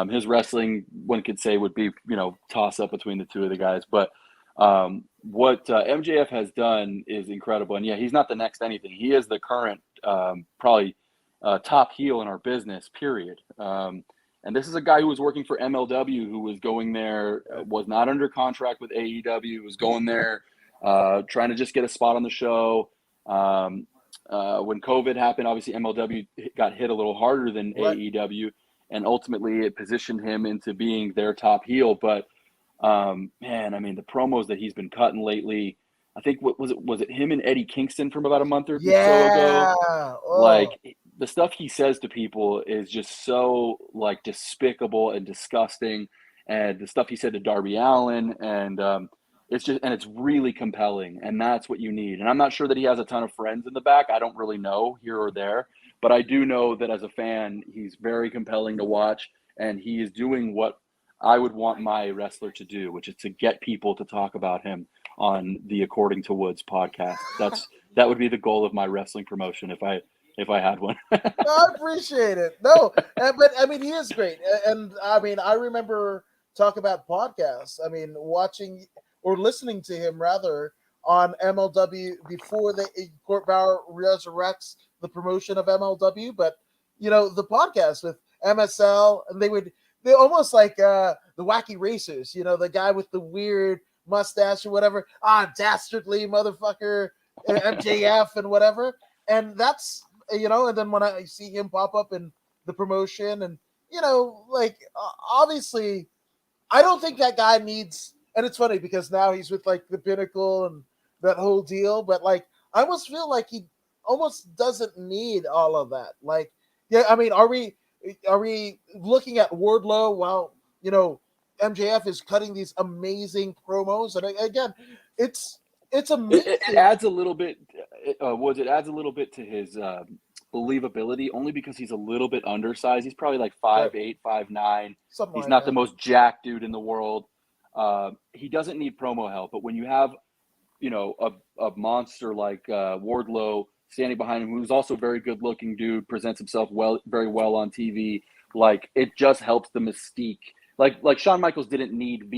his wrestling, one could say, would be, you know, toss up between the two of the guys. But what MJF has done is incredible. And yeah, he's not the next anything. He is the current probably top heel in our business, period. And this is a guy who was working for MLW, who was going there, was not under contract with AEW, was going there, trying to just get a spot on the show. When COVID happened, obviously MLW got hit a little harder than AEW, and ultimately it positioned him into being their top heel. But man, I mean, the promos that he's been cutting lately, I think was it him and Eddie Kingston from about a month or so ago? Oh. Like, the stuff he says to people is just so like despicable and disgusting. And the stuff he said to Darby Allin, and it's really compelling, and that's what you need. And I'm not sure that he has a ton of friends in the back. I don't really know here or there, but I do know that as a fan, he's very compelling to watch, and he is doing what I would want my wrestler to do, which is to get people to talk about him on the According to Woods podcast. That would be the goal of my wrestling promotion if I had one. No, I appreciate it. No, but I mean, he is great. And I mean, I remember talk about podcasts. I mean, watching or listening to him rather on MLW before Court Bauer resurrects the promotion of MLW. But, you know, the podcast with MSL, and they almost like the Wacky Racers, you know, the guy with the weird mustache or whatever. Dastardly motherfucker, MJF and whatever. And that's, you know, and then when I see him pop up in the promotion, and, you know, like, obviously, I don't think that guy needs, and it's funny because now he's with like the Pinnacle and that whole deal, but like, I almost feel like he almost doesn't need all of that. Like, yeah, I mean, are we looking at Wardlow while, you know, MJF is cutting these amazing promos? And again, it's amazing. It adds a little bit. It adds a little bit to his believability, only because he's a little bit undersized. He's probably like 5'8", 5'9". Something He's like not that. the most jacked dude in the world. He doesn't need promo help. But when you have, you know, a monster like Wardlow standing behind him, who's also a very good looking dude, presents himself very well on TV, like, it just helps the mystique. Like Shawn Michaels didn't need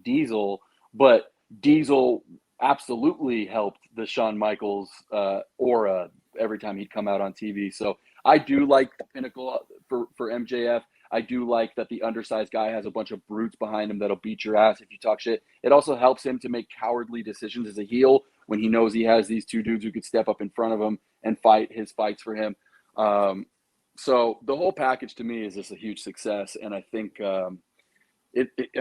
Diesel, but Diesel absolutely helped the Shawn Michaels aura every time he'd come out on TV. So I do like the Pinnacle for MJF. I do like that the undersized guy has a bunch of brutes behind him that'll beat your ass if you talk shit. It also helps him to make cowardly decisions as a heel when he knows he has these two dudes who could step up in front of him and fight his fights for him. So the whole package to me is just a huge success. And I think, I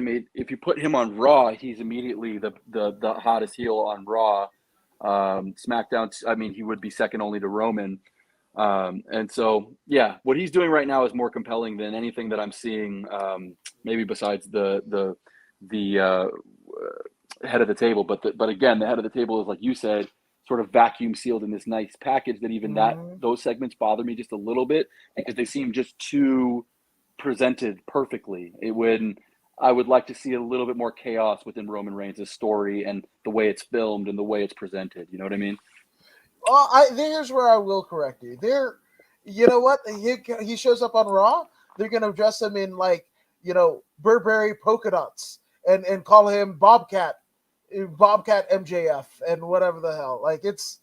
mean, if you put him on Raw, he's immediately the hottest heel on Raw. SmackDown, I mean, he would be second only to Roman. And so, yeah, what he's doing right now is more compelling than anything that I'm seeing, maybe besides the head of the table. But again, the head of the table is, like you said, sort of vacuum sealed in this nice package that even those segments bother me just a little bit because they seem just too presented perfectly. I would like to see a little bit more chaos within Roman Reigns' story and the way it's filmed and the way it's presented. You know what I mean? Well, here's where I will correct you. You know what? He shows up on Raw. They're gonna dress him in, like, you know, Burberry polka dots and call him Bobcat MJF and whatever the hell. Like, it's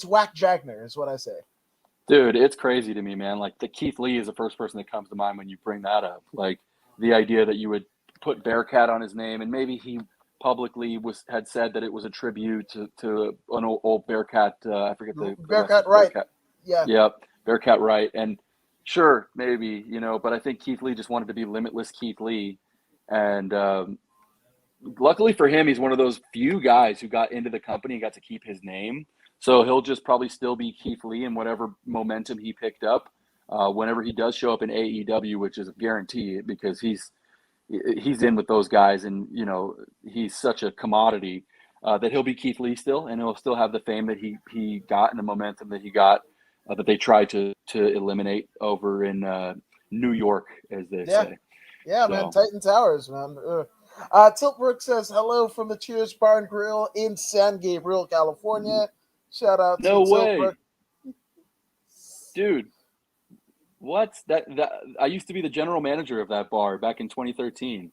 whack Jagner is what I say. Dude, it's crazy to me, man. Like, the Keith Lee is the first person that comes to mind when you bring that up. Like, the idea that you would put Bearcat on his name, and maybe he publicly had said that it was a tribute to an old Bearcat. I forget the Bearcat Wright. Yeah. Yep, Bearcat Wright. And sure, maybe, you know, but I think Keith Lee just wanted to be Limitless Keith Lee. And luckily for him, he's one of those few guys who got into the company and got to keep his name. So he'll just probably still be Keith Lee in whatever momentum he picked up whenever he does show up in AEW, which is a guarantee because he's he's in with those guys, and you know he's such a commodity that he'll be Keith Lee still, and he'll still have the fame that he got and the momentum that he got that they tried to eliminate over in New York, as they say. Yeah, So, man, Titan Towers, man. Tilt Brook says hello from the Cheers Bar and Grill in San Gabriel, California. Shout out to no Tilt way, Brook. dude. What's that? I used to be the general manager of that bar back in 2013.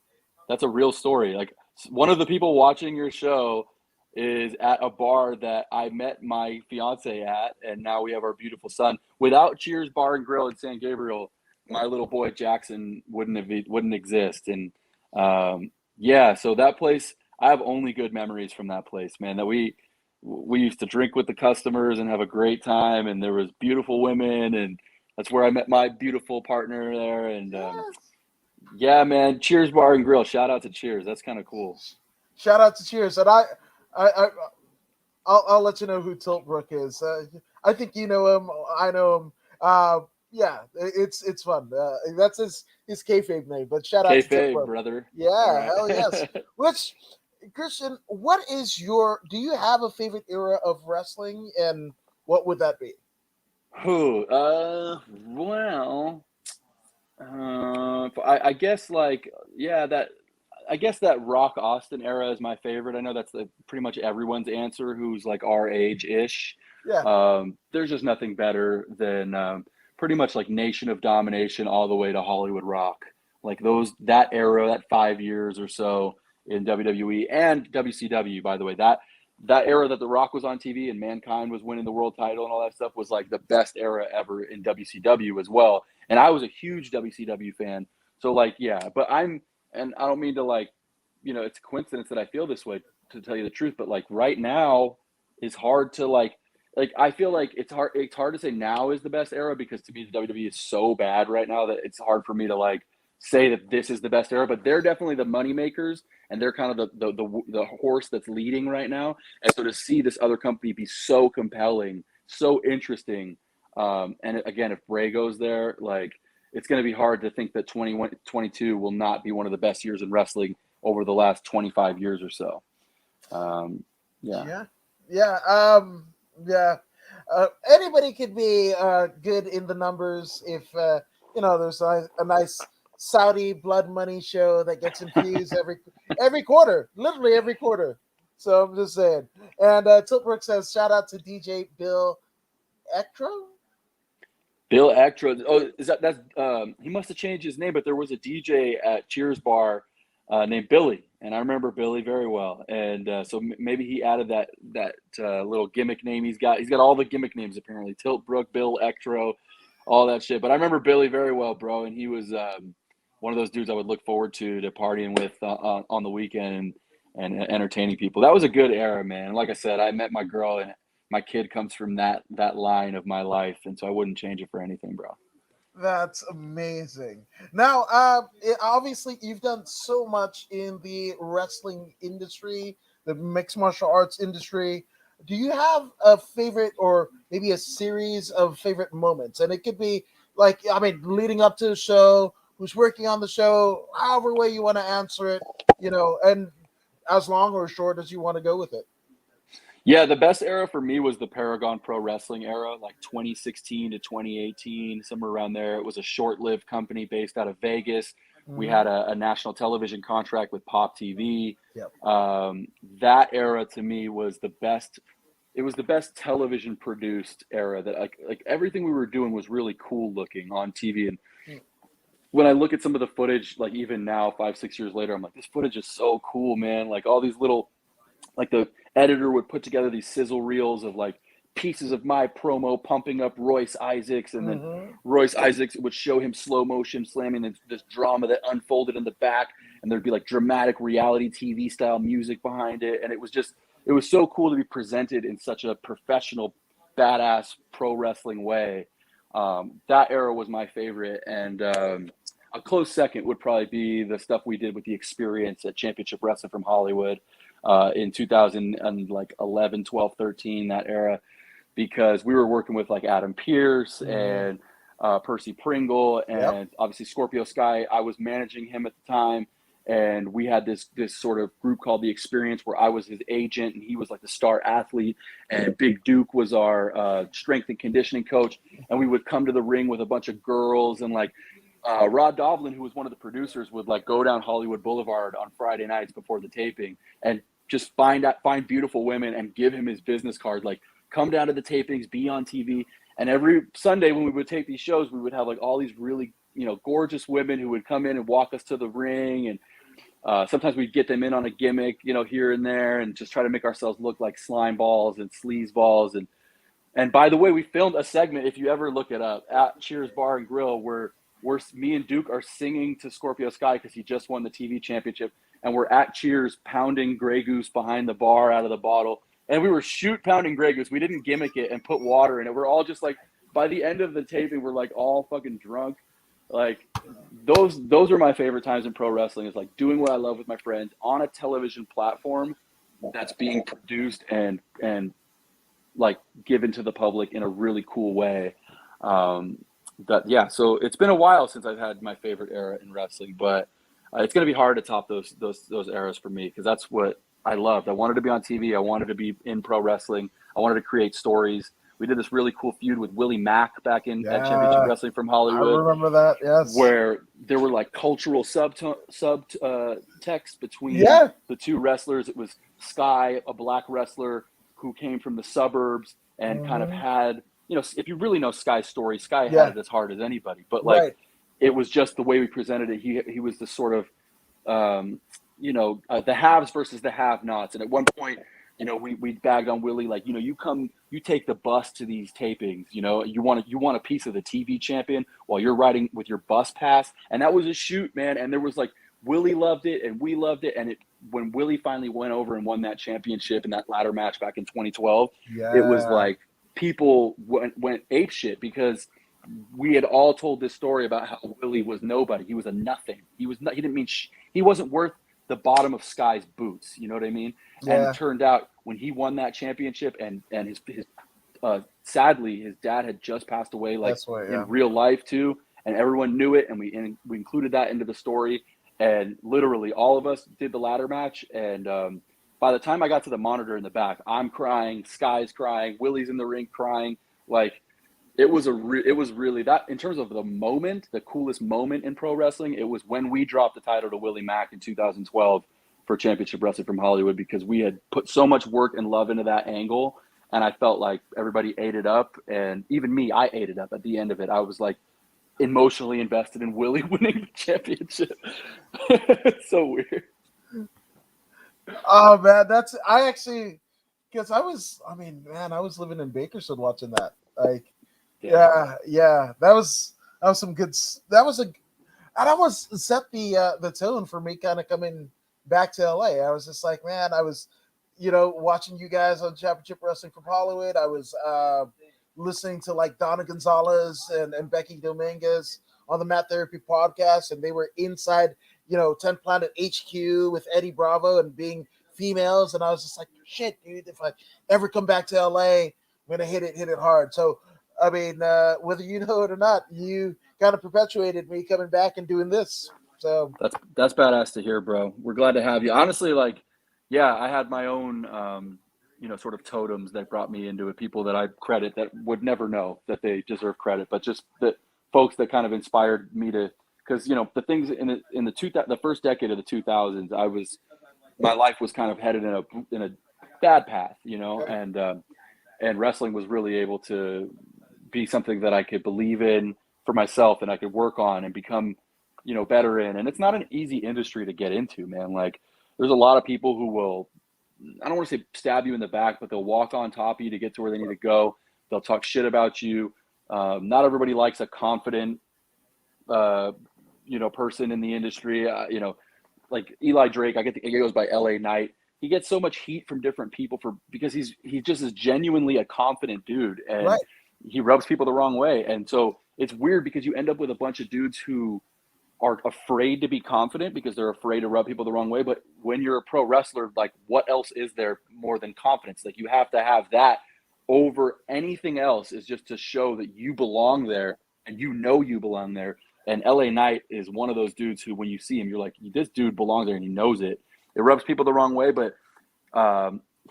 That's a real story. Like, one of the people watching your show is at a bar that I met my fiance at, and now we have our beautiful son. Without Cheers Bar and Grill in San Gabriel, my little boy Jackson wouldn't exist. And yeah, so that place, I have only good memories from that place, man. That we used to drink with the customers and have a great time, and there was beautiful women, and that's where I met my beautiful partner there. And yeah, man, Cheers Bar and Grill. Shout out to Cheers. That's kind of cool. Shout out to Cheers. And I'll let you know who Tilt Brook is. I think you know him. I know him. Yeah, it's fun. That's his kayfabe name. But shout out to Tilt Kayfabe, Brook, brother. Yeah, right. hell yes. Which, Christian, what is do you have a favorite era of wrestling, and what would that be? Who? Well, I guess I guess that Rock Austin era is my favorite. I know that's pretty much everyone's answer who's like our age ish. Yeah. There's just nothing better than pretty much like Nation of Domination all the way to Hollywood Rock. Like that era, that 5 years or so in WWE and WCW, by the way, that era that The Rock was on TV and Mankind was winning the world title and all that stuff was like the best era ever in WCW as well. And I was a huge WCW fan. So like, yeah, and I don't mean to like, it's a coincidence that I feel this way, to tell you the truth, but like right now is hard to like I feel like it's hard to say now is the best era, because to me the WWE is so bad right now that it's hard for me to like say that this is the best era, but they're definitely the money makers, and they're kind of the horse that's leading right now. And so to see this other company be so compelling, so interesting, and again, if Bray goes there, like it's going to be hard to think that 2022 will not be one of the best years in wrestling over the last 25 years or so. Yeah. Yeah. Anybody could be good in the numbers if there's a nice Saudi blood money show that gets infused every quarter, literally every quarter. So I'm just saying. And Tilt Brook says, shout out to DJ Bill Ektro. Bill Ektro. Oh, that's he must have changed his name, but there was a DJ at Cheers Bar named Billy, and I remember Billy very well. And so maybe he added that little gimmick name. He's got all the gimmick names apparently. Tilt Brook, Bill Ektro, all that shit. But I remember Billy very well, bro, and he was one of those dudes I would look forward to partying with on the weekend and entertaining people. That was a good era, man. Like I said, I met my girl, and my kid comes from that line of my life, and so I wouldn't change it for anything, bro. That's amazing. Now, obviously, you've done so much in the wrestling industry, the mixed martial arts industry. Do you have a favorite, or maybe a series of favorite moments? And it could be like, leading up to the show, who's working on the show, however way you want to answer it, and as long or short as you want to go with it. Yeah, the best era for me was the Paragon Pro Wrestling era, like 2016 to 2018, somewhere around there. It was a short-lived company based out of Vegas. Mm-hmm. We had a national television contract with Pop TV. Yep. That era to me was the best. It was the best television produced era. That like everything we were doing was really cool looking on TV. And when I look at some of the footage, like even now, 5-6 years later, I'm like, this footage is so cool, man. Like all these little, like the editor would put together these sizzle reels of like pieces of my promo pumping up Royce Isaacs, and then Royce Isaacs would show him slow motion slamming this drama that unfolded in the back, and there'd be like dramatic reality TV style music behind it, and it was so cool to be presented in such a professional, badass pro wrestling way. That era was my favorite, and a close second would probably be the stuff we did with the Experience at Championship Wrestling from Hollywood. In 2011, 12, 13, that era, because we were working with like Adam Pearce and Percy Pringle and obviously Scorpio Sky. I was managing him at the time, and we had this sort of group called The Experience, where I was his agent and he was like the star athlete, and Big Duke was our strength and conditioning coach, and we would come to the ring with a bunch of girls, and like Rod Dovlin, who was one of the producers, would like go down Hollywood Boulevard on Friday nights before the taping and just find beautiful women and give him his business card, like, come down to the tapings, be on TV. And every Sunday when we would tape these shows, we would have like all these really, gorgeous women who would come in and walk us to the ring. And sometimes we'd get them in on a gimmick, here and there, and just try to make ourselves look like slime balls and sleaze balls. And by the way, we filmed a segment, if you ever look it up, at Cheers Bar and Grill, where me and Duke are singing to Scorpio Sky because he just won the TV championship. And we're at Cheers pounding Grey Goose behind the bar out of the bottle. And we were pounding Grey Goose. We didn't gimmick it and put water in it. We're all just like, by the end of the taping, we're like all fucking drunk. Like those are my favorite times in pro wrestling, is like doing what I love with my friends on a television platform that's being produced and like given to the public in a really cool way. So it's been a while since I've had my favorite era in wrestling, but it's going to be hard to top those eras for me, because that's what I loved. I wanted to be on TV. I wanted to be in pro wrestling. I wanted to create stories. We did this really cool feud with Willie Mack back at Championship Wrestling from Hollywood. I remember that, yes. Where there were like cultural subtext between the two wrestlers. It was Sky, a black wrestler who came from the suburbs and kind of had, if you really know Sky's story, Sky had it as hard as anybody. But like, it was just the way we presented it. He was the sort of, the haves versus the have-nots. And at one point, we bagged on Willie, like, you take the bus to these tapings, you want a piece of the TV champion while you're riding with your bus pass. And that was a shoot, man. And there was like, Willie loved it and we loved it. And when Willie finally went over and won that championship in that ladder match back in 2012, it was like people went ape shit, because we had all told this story about how Willie was nobody. He was a nothing. He wasn't worth the bottom of Sky's boots. You know what I mean? Yeah. And it turned out when he won that championship, and his sadly, his dad had just passed away, like in real life too. And everyone knew it. And we included that into the story, and literally all of us did the ladder match. And, by the time I got to the monitor in the back, I'm crying, Sky's crying, Willie's in the ring crying. Like, it was really that, in terms of the moment, the coolest moment in pro wrestling, it was when we dropped the title to Willie Mack in 2012 for Championship Wrestling from Hollywood, because we had put so much work and love into that angle, and I felt like everybody ate it up, and even me, I ate it up at the end of it. I was like emotionally invested in Willie winning the championship. It's so weird. Oh man, because I was living in Bakersfield watching that. Like, yeah, that was some good. And I was set the tone for me kind of coming back to LA. I was just like, man, I was, watching you guys on Championship Wrestling from Hollywood. I was listening to like Donna Gonzalez and Becky Dominguez on the Matt Therapy podcast, and they were inside 10 Planet HQ with Eddie Bravo and being females. And I was just like, shit, dude, if I ever come back to LA, I'm going to hit it hard. So, I mean, whether you know it or not, you kind of perpetuated me coming back and doing this. So that's badass to hear, bro. We're glad to have you. Honestly, like, yeah, I had my own, sort of totems that brought me into it. People that I credit that would never know that they deserve credit, but just the folks that kind of inspired me to, because, the things in the first decade of the 2000s, my life was kind of headed in a bad path, and wrestling was really able to be something that I could believe in for myself, and I could work on and become, better in. And it's not an easy industry to get into, man. Like, there's a lot of people who will, I don't want to say stab you in the back, but they'll walk on top of you to get to where they need to go. They'll talk shit about you. Not everybody likes a confident, person in the industry. Like Eli Drake, he goes by LA Knight. He gets so much heat from different people because he just is genuinely a confident dude, and he rubs people the wrong way. And so it's weird, because you end up with a bunch of dudes who are afraid to be confident because they're afraid to rub people the wrong way. But when you're a pro wrestler, like, what else is there more than confidence? Like, you have to have that over anything else, is just to show that you belong there, and you belong there. And LA Knight is one of those dudes who, when you see him, you're like, this dude belongs there, and he knows it. It rubs people the wrong way, but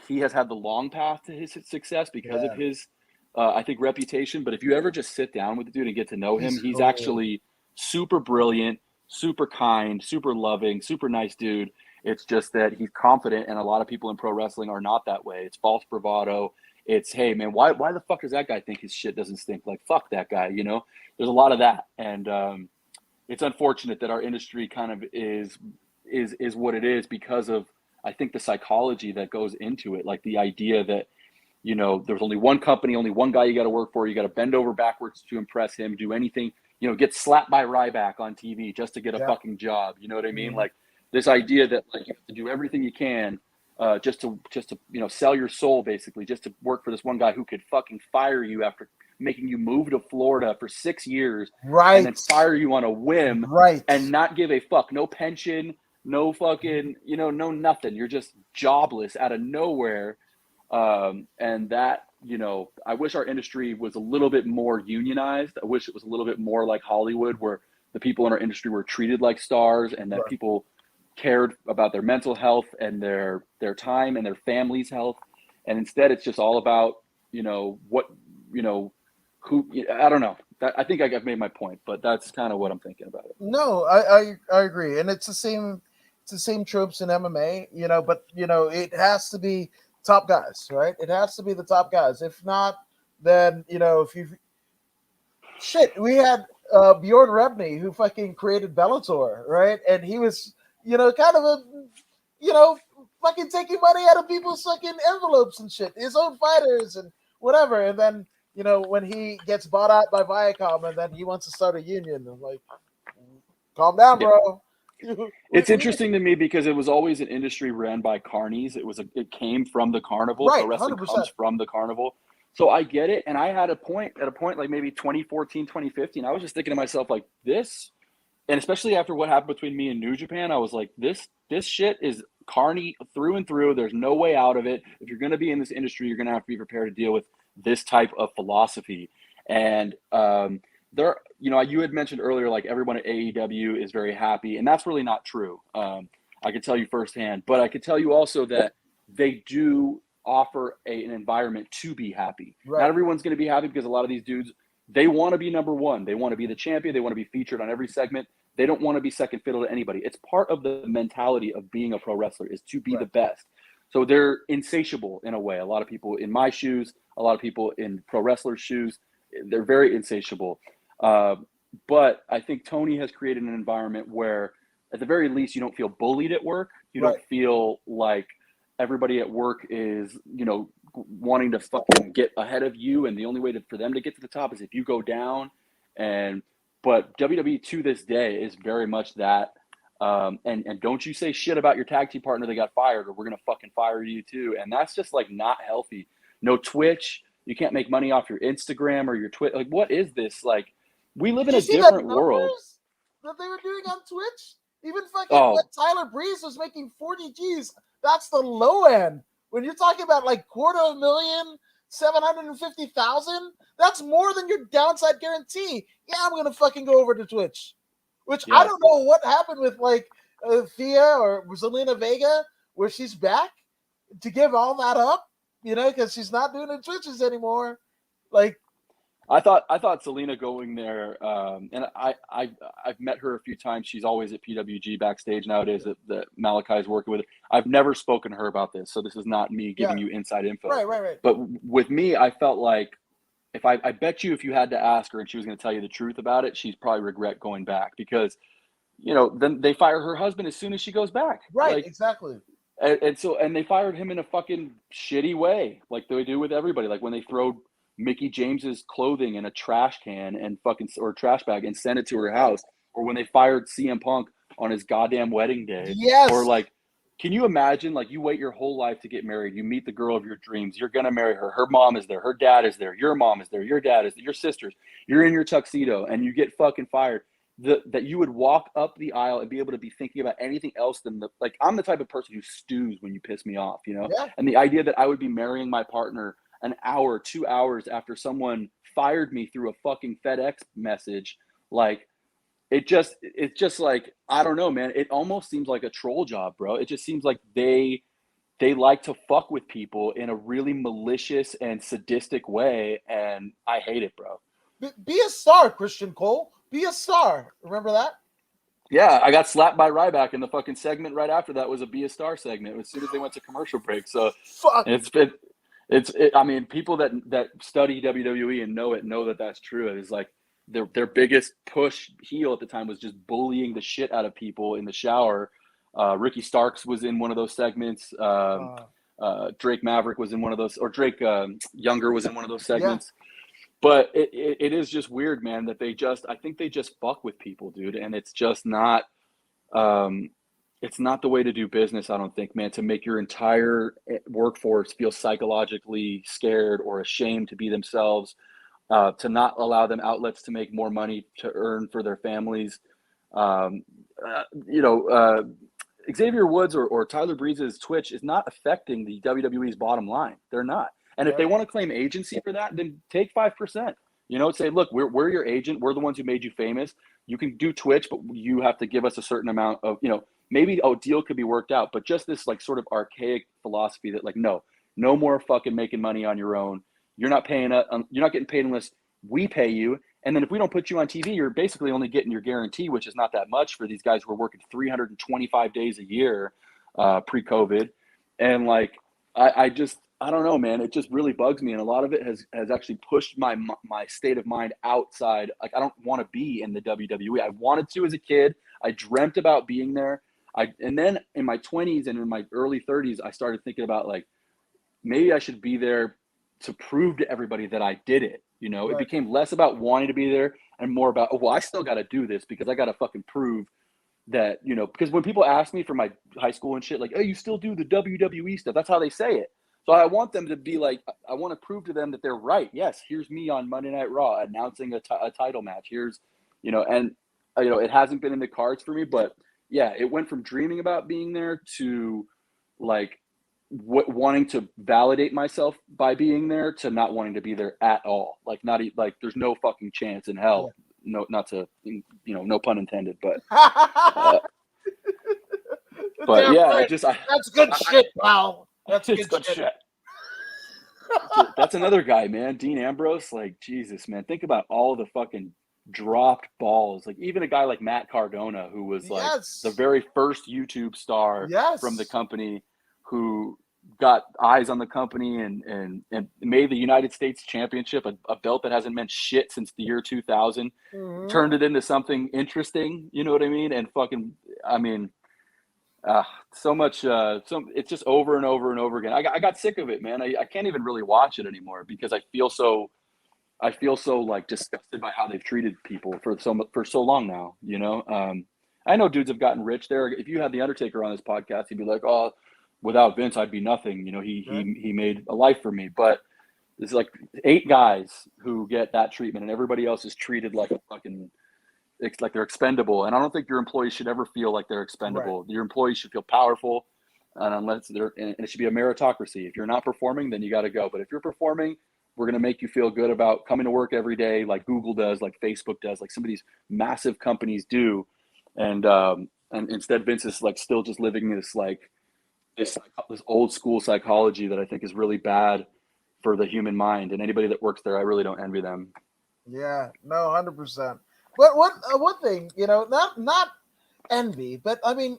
he has had the long path to his success because of his, I think, reputation. But if you ever just sit down with the dude and get to know him, he's cool. actually super brilliant, super kind, super loving, super nice dude. It's just that he's confident, and a lot of people in pro wrestling are not that way. It's false bravado. It's, hey, man, why the fuck does that guy think his shit doesn't stink? Like, fuck that guy, you know? There's a lot of that. And it's unfortunate that our industry kind of is what it is because of, I think, the psychology that goes into it. Like the idea that, you know, there's only one company, only one guy you got to work for. You got to bend over backwards to impress him, do anything, you know, get slapped by Ryback on TV just to get a fucking job. You know what I mean? Like this idea that like you have to do everything you can just to you know, sell your soul, basically, just to work for this one guy who could fucking fire you after making you move to Florida for 6 years, and then fire you on a whim, and not give a fuck. No pension, no fucking, you know, no nothing. You're just jobless out of nowhere. And that, you know, I wish our industry was a little bit more unionized. I wish it was a little bit more like Hollywood, where the people in our industry were treated like stars, and that people cared about their mental health and their time and their family's health. And instead it's just all about, you know, what, you know, who, I don't know. I think I've made my point, but that's kind of what I'm thinking about it. No, I agree. And it's the same tropes in MMA, you know, but you know, it has to be top guys, right? It has to be the top guys. If not, then, you know, if you we had Bjorn Rebney, who fucking created Bellator, right? And he was, you know, kind of a, you know, fucking taking money out of people's fucking envelopes and shit, his own fighters and whatever. And then, you know, when he gets bought out by Viacom and then he wants to start a union, I'm like, calm down, bro. It's interesting to me because it was always an industry ran by carnies. It came from the carnival. Right, Pro wrestling 100%. comes from the carnival. So I get it. And I had a point like maybe 2014, 2015, I was just thinking to myself like this, and especially after what happened between me and New Japan, I was like, this shit is carny through and through. There's no way out of it. If you're going to be in this industry, you're going to have to be prepared to deal with this type of philosophy. And there, you know, you had mentioned earlier, like everyone at AEW is very happy, and that's really not true. I could tell you firsthand, but I could tell you also that they do offer an environment to be happy. Not everyone's going to be happy because a lot of these dudes, they want to be number one. They want to be the champion. They want to be featured on every segment. They don't want to be second fiddle to anybody. It's part of the mentality of being a pro wrestler, is to be the best. So they're insatiable in a way. A lot of people in my shoes, a lot of people in pro wrestlers' shoes, they're very insatiable. But I think Tony has created an environment where, at the very least, you don't feel bullied at work. You don't feel like everybody at work is, you know, wanting to fucking get ahead of you, and the only way for them to get to the top is if you go down. But WWE to this day is very much that. And don't you say shit about your tag team partner that got fired, or we're gonna fucking fire you too. And that's just like not healthy. No Twitch. You can't make money off your Instagram or your Twitch. Like, what is this? Like, we live in a different world. That they were doing on Twitch? Even fucking what Tyler Breeze was making 40 G's. That's the low end. When you're talking about like $250,000, 750,000, that's more than your downside guarantee. Yeah, I'm gonna fucking go over to Twitch. Which I don't know what happened with like Thea or Zelina Vega, where she's back to give all that up, you know, because she's not doing the Twitches anymore. Like, I thought Selena going there, and I've met her a few times. She's always at PWG backstage nowadays that Malachi's working with. I've never spoken to her about this, so this is not me giving you inside info. Right. But with me, I felt like if I bet you if you had to ask her and she was going to tell you the truth about it, she'd probably regret going back, because, you know, then they fire her husband as soon as she goes back. Right, like, exactly. And they fired him in a fucking shitty way, like they do with everybody. Like when they throw Mickey James's clothing in a trash can and or trash bag and send it to her house, or when they fired CM Punk on his goddamn wedding day. Yes. Or like, can you imagine, like, you wait your whole life to get married, you meet the girl of your dreams, you're gonna marry her, her mom is there, her dad is there, your mom is there, your dad is there, your sisters, you're in your tuxedo, and you get fucking fired. That you would walk up the aisle and be able to be thinking about anything else than like, I'm the type of person who stews when you piss me off, you know? Yeah. And the idea that I would be marrying my partner an hour, 2 hours after someone fired me through a fucking FedEx message, like, it's just like, I don't know, man. It almost seems like a troll job, bro. It just seems like they like to fuck with people in a really malicious and sadistic way, and I hate it, bro. Be a star, Christian Cole. Be a star. Remember that? Yeah, I got slapped by Ryback, in the fucking segment right after that was a Be a Star segment as soon as they went to commercial break. So Fuck. I mean, people that study WWE and know that that's true. It's like their biggest push heel at the time was just bullying the shit out of people in the shower. Ricky Starks was in one of those segments. Drake Maverick was in one of those, or Drake Younger was in one of those segments. Yeah. But it is just weird, man, that I think they just fuck with people, dude. And it's just not, it's not the way to do business, I don't think, man, to make your entire workforce feel psychologically scared or ashamed to be themselves, to not allow them outlets to make more money to earn for their families. Xavier Woods or Tyler Breeze's Twitch is not affecting the WWE's bottom line. They're not. And if they want to claim agency for that, then take 5%. Say, look, we're your agent. We're the ones who made you famous. You can do Twitch, but you have to give us a certain amount of, maybe a deal could be worked out. But just this like sort of archaic philosophy that like, no more fucking making money on your own. You're not paying you're not getting paid unless we pay you. And then if we don't put you on TV, you're basically only getting your guarantee, which is not that much for these guys who are working 325 days a year pre-COVID. And like, I don't know, man. It just really bugs me. And a lot of it has actually pushed my state of mind outside. Like, I don't want to be in the WWE. I wanted to as a kid. I dreamt about being there. And then in my 20s and in my early 30s, I started thinking about like, maybe I should be there to prove to everybody that I did it. Right. It became less about wanting to be there and more about, oh, well, I still got to do this because I got to fucking prove that, because when people ask me for my high school and shit, like, oh, you still do the WWE stuff. That's how they say it. So I want them to be like, I want to prove to them that they're right. Yes, here's me on Monday Night Raw announcing a title match. Here's, it hasn't been in the cards for me, but yeah, it went from dreaming about being there to like wanting to validate myself by being there to not wanting to be there at all. Like there's no fucking chance in hell. Yeah. No, not to, no pun intended, but, but yeah, right. That's good shit, pal. That's good shit. That's another guy, man. Dean Ambrose, like, Jesus, man. Think about all the fucking dropped balls. Like, even a guy like Matt Cardona, who was like the very first YouTube star from the company, who got eyes on the company and made the United States Championship, a belt that hasn't meant shit since the year 2000, turned it into something interesting, you know what I mean? And fucking, I mean, so much, it's just over and over and over again. I got sick of it, man. I can't even really watch it anymore because I feel so like disgusted by how they've treated people for so long now, I know dudes have gotten rich there. If you had The Undertaker on this podcast, he'd be like, oh, without Vince, I'd be nothing. He made a life for me. But there's like 8 guys who get that treatment and everybody else is treated like a fucking, it's like they're expendable. And I don't think your employees should ever feel like they're expendable. Right. Your employees should feel powerful, and and it should be a meritocracy. If you're not performing, then you got to go. But if you're performing, we're going to make you feel good about coming to work every day, like Google does, like Facebook does, like some of these massive companies do. And instead Vince is like still just living this old school psychology that I think is really bad for the human mind. And anybody that works there, I really don't envy them. Yeah, no, 100%. But one thing, not envy, but I mean,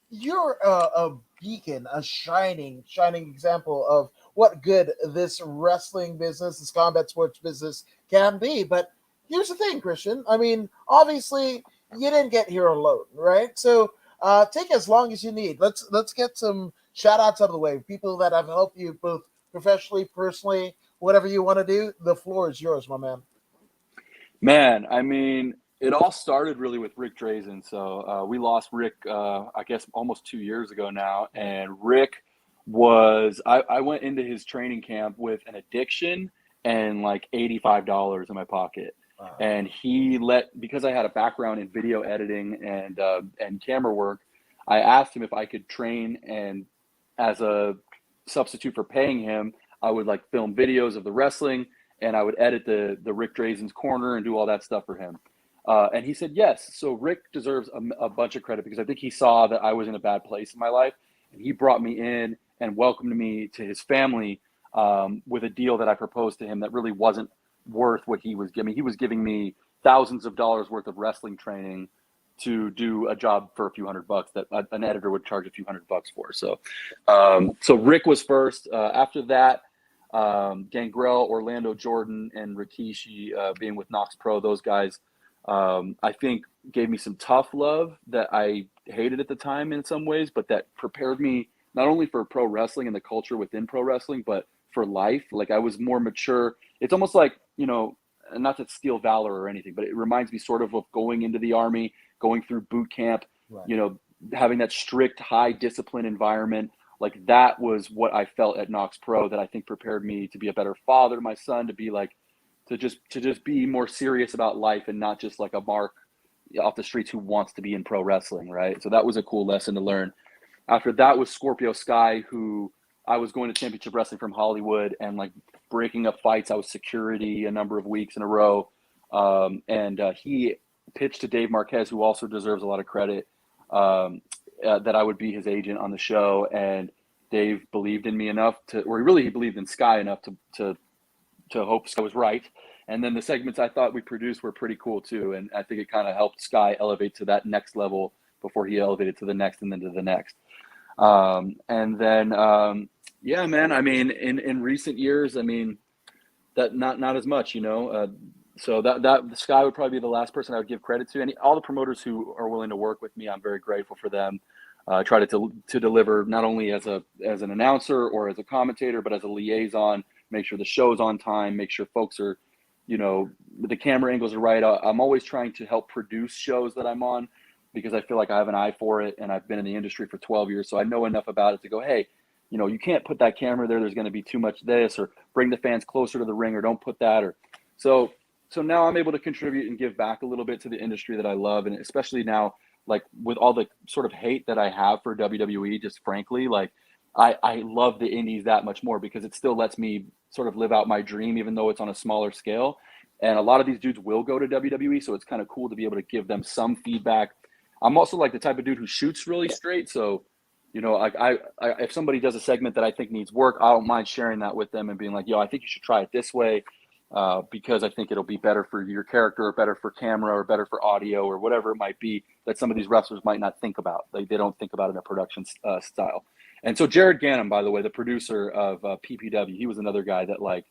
you're a beacon, a shining example of what good this wrestling business, this combat sports business can be. But here's the thing, Christian. I mean, obviously, you didn't get here alone, right? So take as long as you need. Let's get some shout outs out of the way. People that have helped you both professionally, personally, whatever you want to do. The floor is yours, my man. Man, I mean, it all started really with Rick Drazen. So we lost Rick, I guess, almost 2 years ago now. And Rick I went into his training camp with an addiction and like $85 in my pocket. Wow. And because I had a background in video editing and camera work, I asked him if I could train, and as a substitute for paying him, I would like film videos of the wrestling and I would edit the Rick Drazen's Corner and do all that stuff for him. And he said, yes. So Rick deserves a bunch of credit because I think he saw that I was in a bad place in my life. And he brought me in and welcomed me to his family with a deal that I proposed to him that really wasn't worth what he was giving me. He was giving me thousands of dollars worth of wrestling training to do a job for a few $100 that an editor would charge a few $100 for. So, so Rick was first. After that, Gangrel, Orlando Jordan, and Rikishi being with Knox Pro, those guys, I think gave me some tough love that I hated at the time in some ways, but that prepared me not only for pro wrestling and the culture within pro wrestling, but for life. Like I was more mature. It's almost like, you know, not to steal valor or anything, but it reminds me sort of going into the Army, going through boot camp, Right. you know, having that strict, high discipline environment. Like that was what I felt at Knox Pro that I think prepared me to be a better father to my son, to be like, to just be more serious about life and not just like a mark off the streets who wants to be in pro wrestling, right? So that was a cool lesson to learn. After that was Scorpio Sky, who I was going to Championship Wrestling from Hollywood and like breaking up fights. I was security a number of weeks in a row. And he pitched to Dave Marquez, who also deserves a lot of credit, that I would be his agent on the show. And Dave believed in me enough he believed in Sky enough to hope Sky was right. And then the segments I thought we produced were pretty cool too. And I think it kind of helped Sky elevate to that next level before he elevated to the next and then to the next. And then, yeah, man, I mean, in recent years, I mean, that not as much, you know, so that Sky would probably be the last person I would give credit to. And all the promoters who are willing to work with me, I'm very grateful for them. Try to deliver not only as an announcer or as a commentator, but as a liaison, make sure the show's on time, make sure folks are, you know, the camera angles are right. I'm always trying to help produce shows that I'm on because I feel like I have an eye for it and I've been in the industry for 12 years. So I know enough about it to go, hey, you know, you can't put that camera there. There's going to be too much this, or bring the fans closer to the ring, or don't put that. Or so now I'm able to contribute and give back a little bit to the industry that I love. And especially now, like with all the sort of hate that I have for WWE, just frankly, like I love the indies that much more because it still lets me sort of live out my dream, even though it's on a smaller scale. And a lot of these dudes will go to WWE. So it's kind of cool to be able to give them some feedback. I'm also like the type of dude who shoots really straight. So, you know, like I if somebody does a segment that I think needs work, I don't mind sharing that with them and being like, yo, I think you should try it this way because I think it'll be better for your character or better for camera or better for audio or whatever it might be that some of these wrestlers might not think about. Like they don't think about in a production style. And so Jared Ganem, by the way, the producer of PPW, he was another guy that like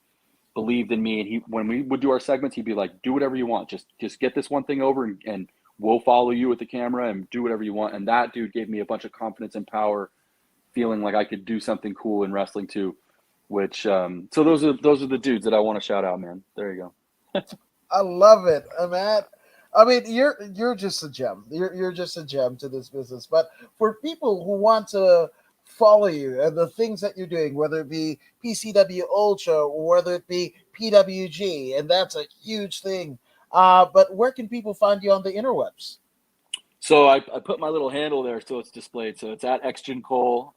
believed in me. And when we would do our segments, he'd be like, do whatever you want. Just get this one thing over and we'll follow you with the camera and do whatever you want. And that dude gave me a bunch of confidence and power, feeling like I could do something cool in wrestling too, which, so those are the dudes that I want to shout out, man. There you go. I love it, Matt. I mean, you're just a gem. You're just a gem to this business. But for people who want to follow you and the things that you're doing, whether it be PCW Ultra or whether it be PWG, and that's a huge thing. But where can people find you on the interwebs? So I put my little handle there so it's displayed. So it's at XGen Cole,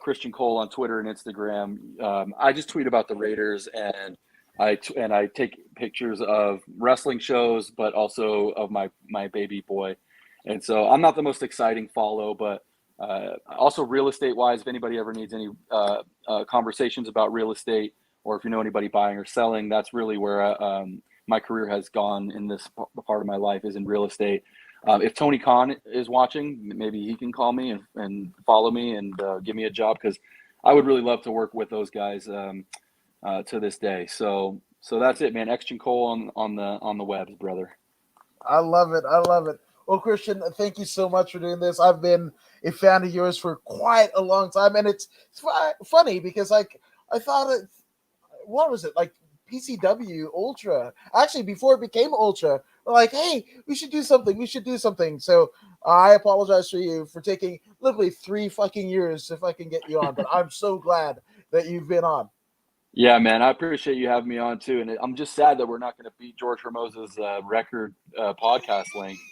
Christian Cole on Twitter and Instagram. I just tweet about the Raiders and I take pictures of wrestling shows, but also of my baby boy. And so I'm not the most exciting follow, but also real estate wise, if anybody ever needs any conversations about real estate, or if you know anybody buying or selling, that's really where my career has gone in this part of my life, is in real estate. If Tony Khan is watching, maybe he can call me and follow me and give me a job, because I would really love to work with those guys to this day. So that's it, man. XGen Cole on the webs, brother. I love it. I love it. Well, Christian, thank you so much for doing this. I've been a fan of yours for quite a long time, and it's funny because like I thought what was it, like PCW Ultra? Actually, before it became Ultra, we're like, hey, we should do something. We should do something. So I apologize for you for taking literally 3 fucking years if I can get you on, but I'm so glad that you've been on. Yeah, man, I appreciate you having me on too, and I'm just sad that we're not going to beat George Hermosa's record podcast length.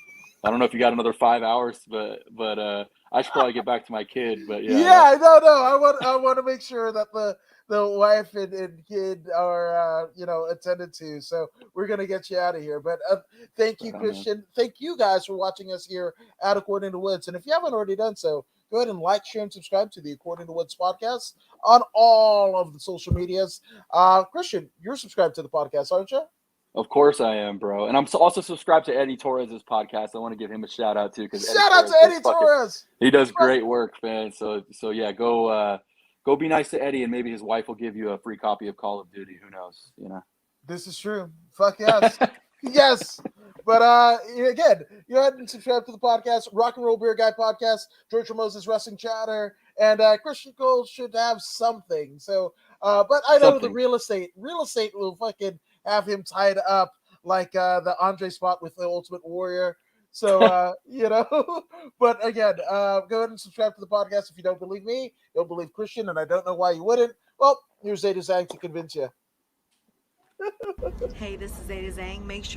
I don't know if you got another 5 hours, but I should probably get back to my kid. But yeah, Yeah, no, I want to make sure that the wife and kid are attended to. So we're gonna get you out of here. But thank you, Right on, man. Christian. Thank you guys for watching us here at According to Woods. And if you haven't already done so, go ahead and like, share, and subscribe to the According to Woods podcast on all of the social medias. Christian, you're subscribed to the podcast, aren't you? Of course I am, bro. And I'm also subscribed to Eddie Torres' podcast. I want to give him a shout out too, because Eddie Shout out to Torres Eddie Torres. he does great work, man. So yeah, go be nice to Eddie, and maybe his wife will give you a free copy of Call of Duty. Who knows? This is true. Fuck yes. Yes. But again, go ahead and subscribe to the podcast, Rock and Roll Beer Guy podcast, George Moses Wrestling Chatter, and Christian Cole should have something. So, but I know the real estate will fucking have him tied up like the Andre spot with the Ultimate Warrior. So, but again, go ahead and subscribe to the podcast if you don't believe me, don't believe Christian, and I don't know why you wouldn't. Well, here's Zeta Zang to convince you. Hey, this is Zeta Zhang. Make sure